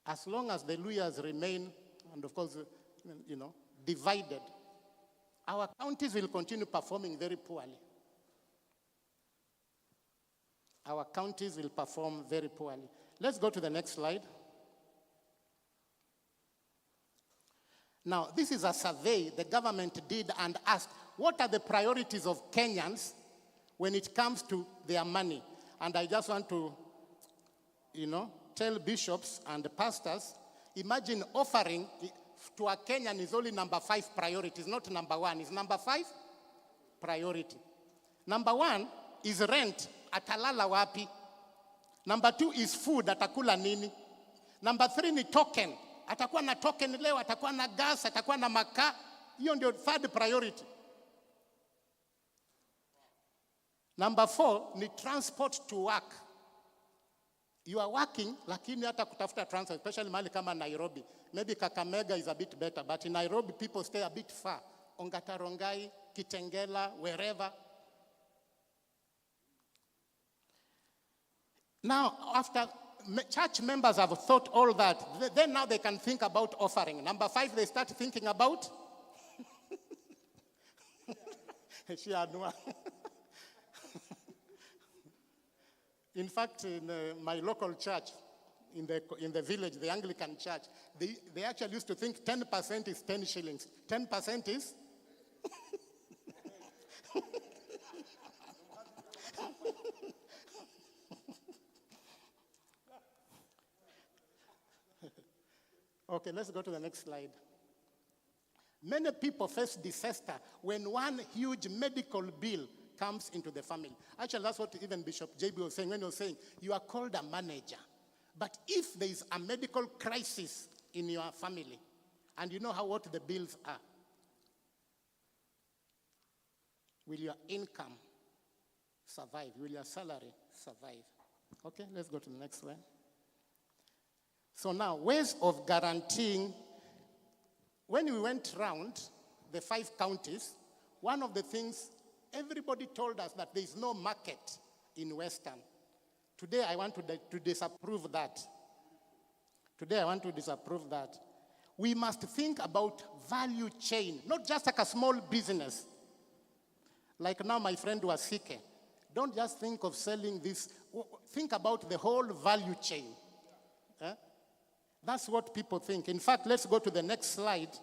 As long as the lawyers remain, and of course, divided, our counties will continue performing very poorly. Our counties will perform very poorly. Let's go to the next slide. Now, this is a survey the government did and asked, what are the priorities of Kenyans when it comes to their money? And I just want to, tell bishops and pastors, imagine offering to a Kenyan is only number 5 priority. It's not number 1. It's number 5 priority. Number 1 is rent. Atalala wapi. Number 2 is food. Atakula nini. Number 3 ni token. Atakuwa na token leo, atakuwa na gas, atakuwa na makaa. Hiyo ndio 3rd priority. Number 4 ni transport to work. You are working, lakini hata kutafuta transport, especially mahali kama Nairobi. Maybe Kakamega is a bit better, but in Nairobi, people stay a bit far. Ongatarongai, Kitengela, wherever. Now, after church members have thought all that, then now they can think about offering. Number 5, they start thinking about? In fact, in my local church, in the village, the Anglican church, they actually used to think 10% is 10 shillings. 10% is? Okay, let's go to the next slide. Many people face disaster when one huge medical bill comes into the family. Actually, that's what even Bishop JB was saying when he was saying, you are called a manager. But if there is a medical crisis in your family, and you know what the bills are, will your income survive? Will your salary survive? Okay, let's go to the next one. So now, ways of guaranteeing. When we went around the 5 counties, one of the things, everybody told us that there is no market in Western. Today, I want to disapprove that. Today, I want to disapprove that. We must think about value chain, not just like a small business. Like now, my friend was sick. Don't just think of selling this. Think about the whole value chain. That's what people think. In fact, let's go to the next slide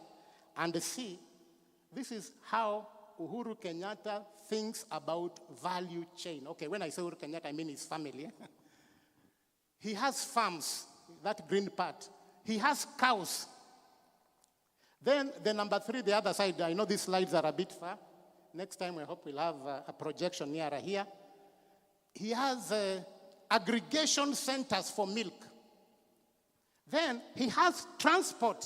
and see. This is how Uhuru Kenyatta thinks about value chain. Okay, when I say Uhuru Kenyatta, I mean his family. He has farms, that green part. He has cows. Then the number 3, the other side, I know these slides are a bit far. Next time, I hope we'll have a projection nearer here. He has aggregation centers for milk. Then he has transport.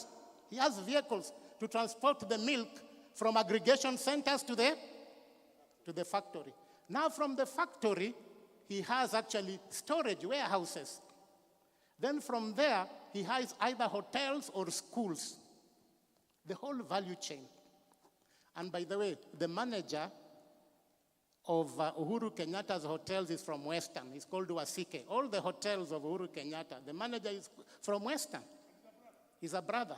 He has vehicles to transport the milk from aggregation centers to the factory. Now from the factory, he has actually storage warehouses. Then from there, he has either hotels or schools. The whole value chain. And by the way, the manager of Uhuru Kenyatta's hotels is from Western. He's called Wasike. All the hotels of Uhuru Kenyatta, the manager is from Western. He's a brother.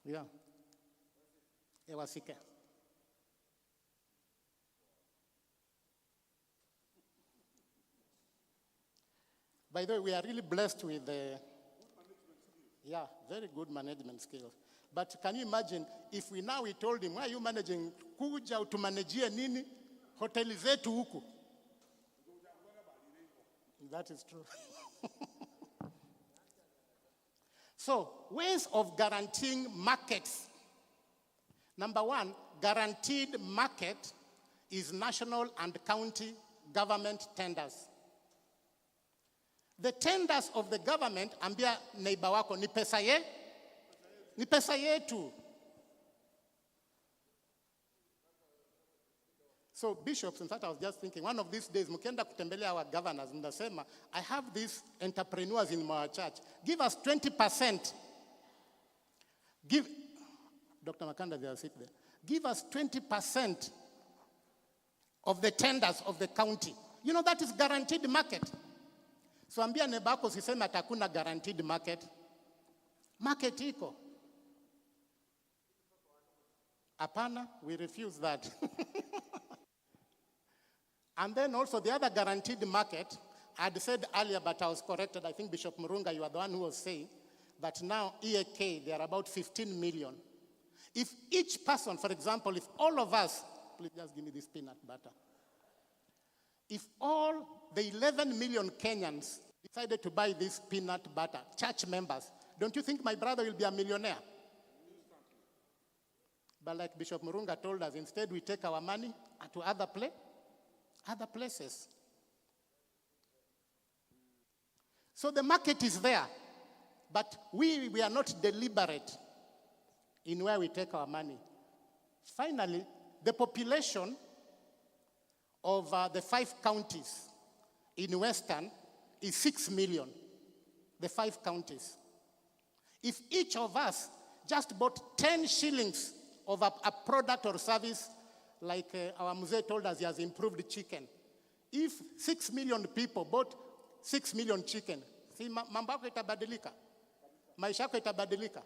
Yeah. Wasike. By the way, we are really blessed with very good management skills. But can you imagine if we told him, why are you managing? Kuja utumanejie nini? Hoteli zetu huku. That is true. So, ways of guaranteeing markets. Number one, guaranteed market is national and county government tenders. The tenders of the government, ambia neighbor wako, ni pesa yetu. So bishops, in fact, I was just thinking, one of these days, mkienda kutembelea our governors, mnasema, I have these entrepreneurs in my church. Give us 20%. Give, Dr. Makanda, they are sit there. Give us 20% of the tenders of the county. You know, that is guaranteed market. So ambia nebako sisema atakuna guaranteed market. Market iko. Apana, we refuse that. And then also the other guaranteed market, I had said earlier, but I was corrected. I think Bishop Murunga, you are the one who was saying that now EAK, they are about 15 million. If each person, for example, if all of us, please just give me this peanut butter. If all the 11 million Kenyans decided to buy this peanut butter, church members, don't you think my brother will be a millionaire? But like Bishop Murunga told us, instead we take our money to other places. So the market is there, but we are not deliberate in where we take our money. Finally, the population of the 5 counties in Western is 6 million, the 5 counties. If each of us just bought 10 shillings of a product or service, like our Mzee told us, he has improved chicken. If 6 million people bought 6 million chicken, si mambo yako itabadilika? Maisha yako itabadilika?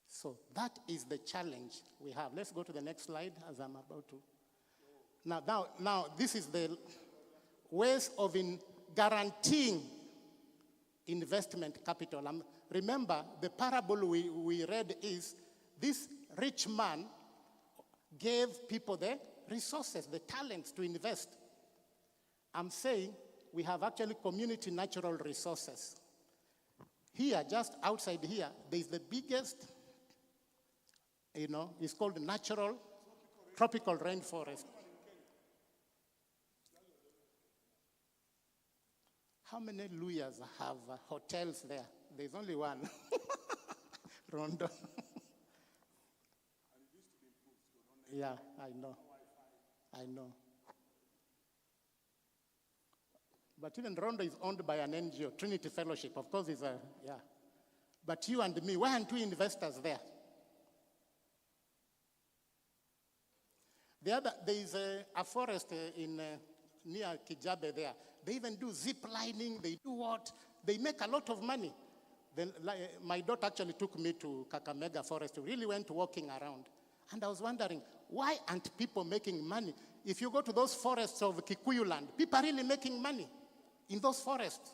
So that is the challenge we have. Let's go to the next slide as I'm about to. Now this is the ways of guaranteeing investment capital. Remember, the parable we read is this rich man gave people the resources, the talents to invest. I'm saying we have actually community natural resources. Here, just outside here, there is the biggest, it's called natural tropical rainforest. How many lawyers have hotels there? There's only one. Rondo. Yeah, I know. But even Rondo is owned by an NGO, Trinity Fellowship. Of course, yeah. But you and me, why aren't we investors there? There is a forest near Kijabe there. They even do zip lining. They do what? They make a lot of money. Then my daughter actually took me to Kakamega forest. We really went walking around. And I was wondering, why aren't people making money? If you go to those forests of Kikuyu land, people are really making money in those forests.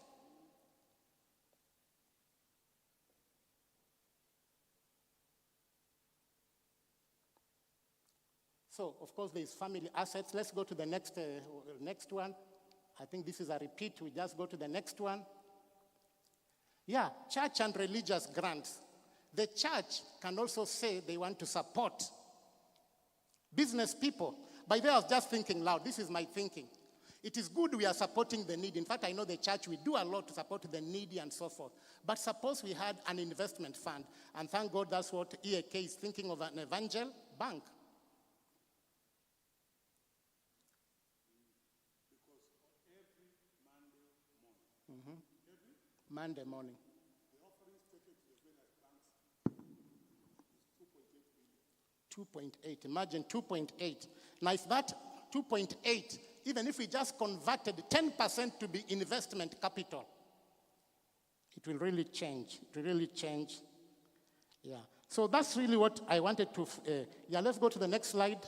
So, of course, there is family assets. Let's go to the next one. I think this is a repeat. We just go to the next one. Yeah, church and religious grants. The church can also say they want to support business people. By the way, I was just thinking loud. This is my thinking. It is good we are supporting the needy. In fact, I know the church, we do a lot to support the needy and so forth. But suppose we had an investment fund, and thank God that's what EAK is thinking of, an evangel bank. Monday morning. The offerings taken to the various banks is 2.8 billion. 2.8. Imagine 2.8. Now, if that 2.8, even if we just converted 10% to be investment capital, it will really change. It will really change. Yeah. So that's really what I wanted to. Let's go to the next slide.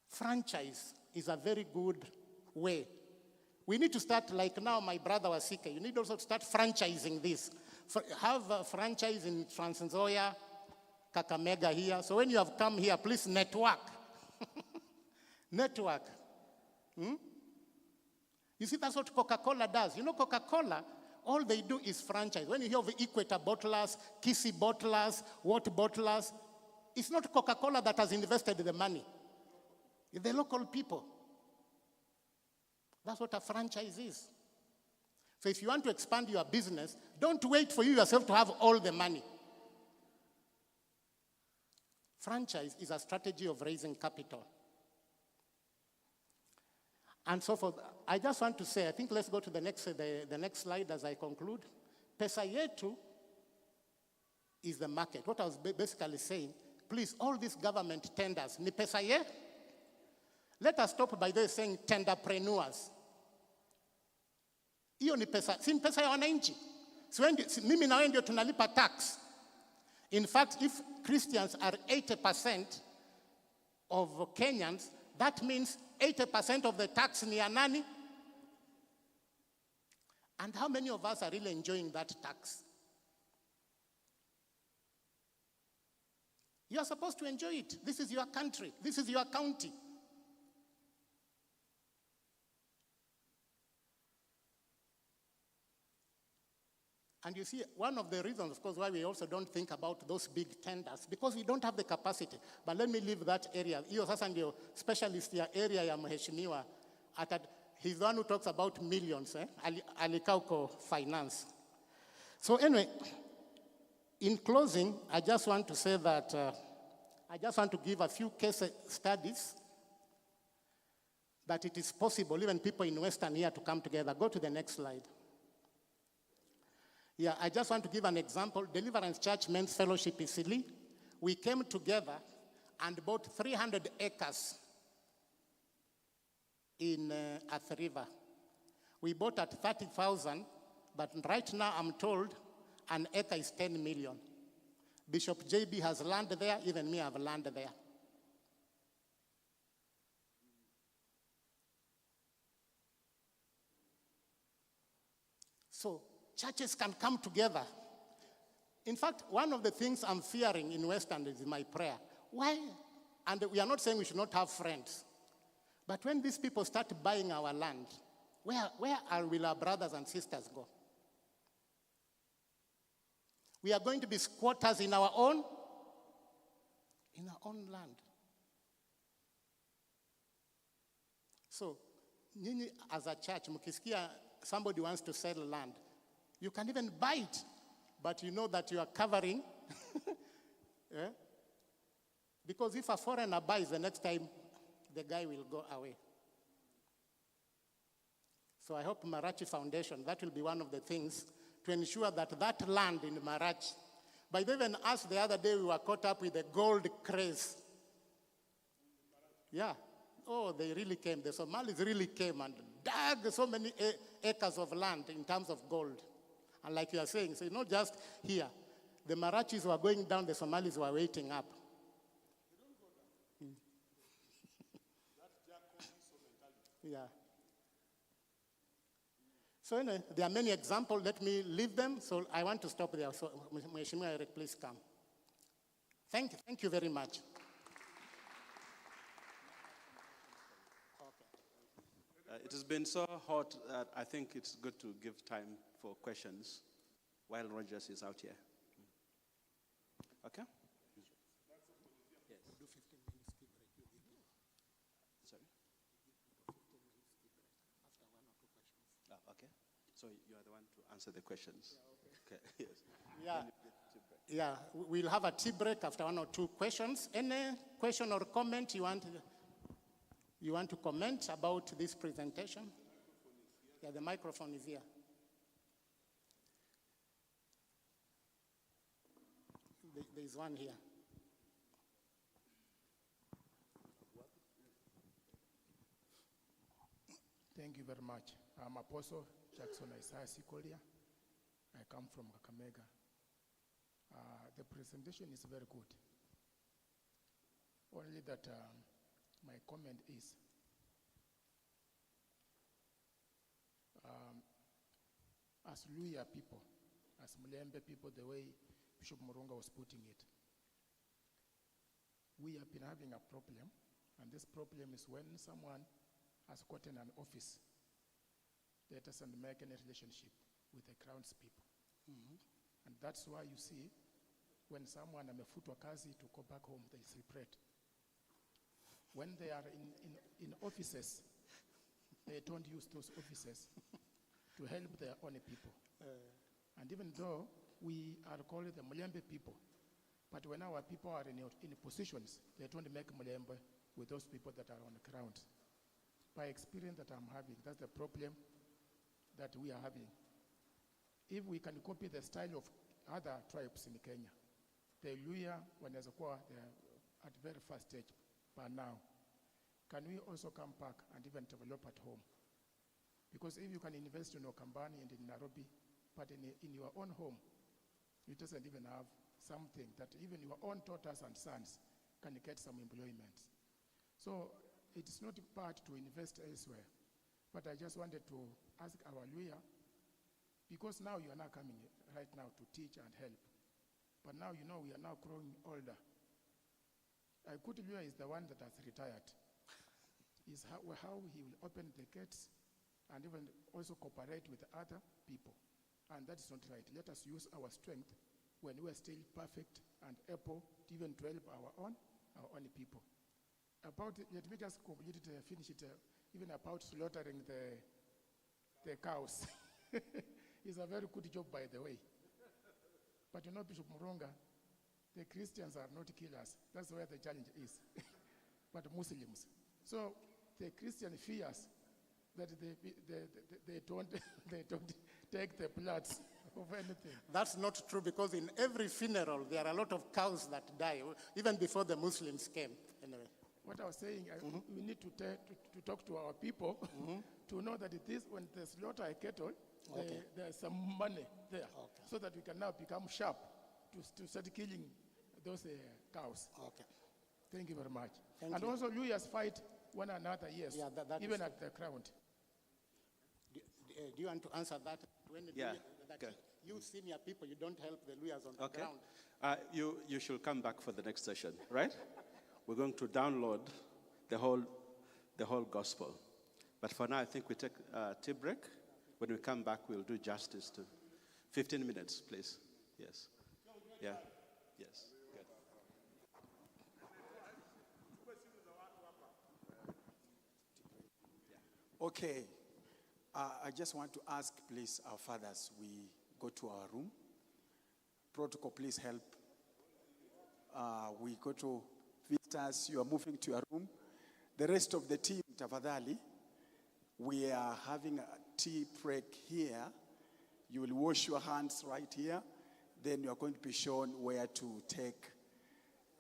Franchise is a very good way. We need to start, like now my brother was sick. You need also to start franchising this. Have a franchise in Trans Nzoia, Kakamega here. So when you have come here, please network. network. You see, that's what Coca-Cola does. You know, Coca-Cola, all they do is franchise. When you hear of Equator bottlers, Kissy bottlers, Watt bottlers, it's not Coca-Cola that has invested the money. It's the local people. That's what a franchise is. So if you want to expand your business, don't wait for you yourself to have all the money. Franchise is a strategy of raising capital. And so forth. I just want to say, I think let's go to the next slide as I conclude. Pesa yetu is the market. What I was basically saying, please, all these government tenders, ni pesa ye? Let us stop by there saying tenderpreneurs. Hiyo ni pesa, si pesa ya wananchi. Mimi na wewe ndio tunalipa tax. In fact, if Christians are 80% of Kenyans, that means 80% of the tax ni ya nani? And how many of us are really enjoying that tax? You are supposed to enjoy it. This is your country. This is your county. And you see, one of the reasons, of course, why we also don't think about those big tenders, because we don't have the capacity. But let me leave that area. Hiyo sasa ndio specialist ya area ya mheshimiwa. He's the one who talks about millions, alikaa huko finance. So anyway, in closing, I just want to say that I just want to give a few case studies that it is possible, even people in Western here, to come together. Go to the next slide. Yeah, I just want to give an example. Deliverance Church Men's Fellowship Isili. We came together and bought 300 acres in Athi River. We bought at 30,000, but right now I'm told an acre is 10 million. Bishop JB has land there, even me have land there. So churches can come together. In fact, one of the things I'm fearing in Western is my prayer. Why? And we are not saying we should not have friends. But when these people start buying our land, where will our brothers and sisters go? We are going to be squatters in our own land. So, nyinyi as a church, mkisikia somebody wants to sell land, you can even buy it, but you know that you are covering. Yeah? Because if a foreigner buys, the next time, the guy will go away. So I hope Marachi Foundation, that will be one of the things to ensure that that land in Marachi, by the way, even us the other day, we were caught up with the gold craze. Yeah. Oh, they really came. The Somalis really came and dug so many acres of land in terms of gold. And like you are saying, so not just here. The Marachis were going down, the Somalis were waiting up. Yeah. So anyway, there are many examples. Let me leave them. So I want to stop there. So Mheshimiwa Eric, please come. Thank you very much. It has been so hot that I think it's good to give time for questions while Rogers is out here. Okay? Yes. Do 15 minutes tea break. Sorry? 15 minutes tea break after one or two questions. Okay. So you are the one to answer the questions. Yeah, okay. Yes. Yeah. Yeah, we'll have a tea break after one or two questions. Any question or comment you want to comment about this presentation? Yeah, the microphone is here. There's one here. Thank you very much. I'm Apostle Jackson Isaiah Sikolia. I come from Kakamega. The presentation is very good. Only that my comment is, as Luya people, as Mulembe people, the way Bishop Moronga was putting it, we have been having a problem And this problem is when someone has gotten an office, they doesn't make any relationship with the Crown's people. And that's why you see, when someone amefutwa kazi to go back home, they separate. When they are in offices, they don't use those offices to help their own people. And even though we are called the Mulembe people, but when our people are in positions, they don't make Mulembe with those people that are on the ground. By experience that I'm having, that's the problem that we are having. If we can copy the style of other tribes in Kenya, the Luya, when they're at very first stage, but now, can we also come back and even develop at home? Because if you can invest in Okambani and in Nairobi, but in your own home, you doesn't even have something that even your own daughters and sons can get some employment. So it's not bad to invest elsewhere. But I just wanted to ask our lawyer, because now you are now coming right now to teach and help. But now you know we are now growing older. A good lawyer is the one that has retired. Is how he will open the gates and even also cooperate with other people. And that is not right. Let us use our strength when we are still perfect and able to even to help our own people. About it, let me just complete it, finish it, even about slaughtering the cows. It's a very good job, by the way. But you know, Bishop Muronga, the Christians are not killers. That's where the challenge is. But Muslims. So the Christian fears that they don't take the blood of anything. That's not true, because in every funeral, there are a lot of cows that die, even before the Muslims came. Anyway. What I was saying, we need to talk to our people to know that when they slaughter a cattle, there's some money there, so that we can now become sharp to start killing those cows. Okay. Thank you very much. Thank and you. also lawyers fight one another, yes, Yeah, that even is at the ground. Do you want to answer that? When Yeah, that okay. You senior people, you don't help the lawyers on the ground. You should come back for the next session, right? We're going to download the whole gospel. But for now, I think we take a tea break. When we come back, we'll do justice to 15 minutes, please. Yes. Yeah. Yes. Good. Okay. I just want to ask, please, our fathers, we go to our room. Protocol, please help. We go to visitors. You are moving to your room. The rest of the team, tafadhali, we are having a tea break here. You will wash your hands right here. Then you are going to be shown where to take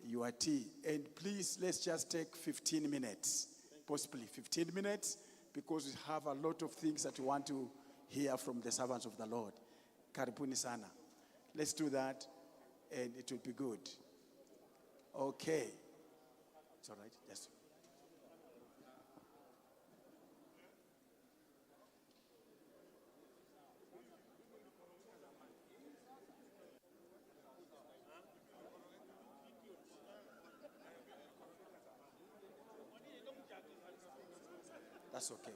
your tea. And please, let's just take 15 minutes, possibly 15 minutes, because we have a lot of things that we want to hear from the servants of the Lord. Karibuni sana. Let's do that, and it will be good. Okay. It's all right. Yes. That's okay.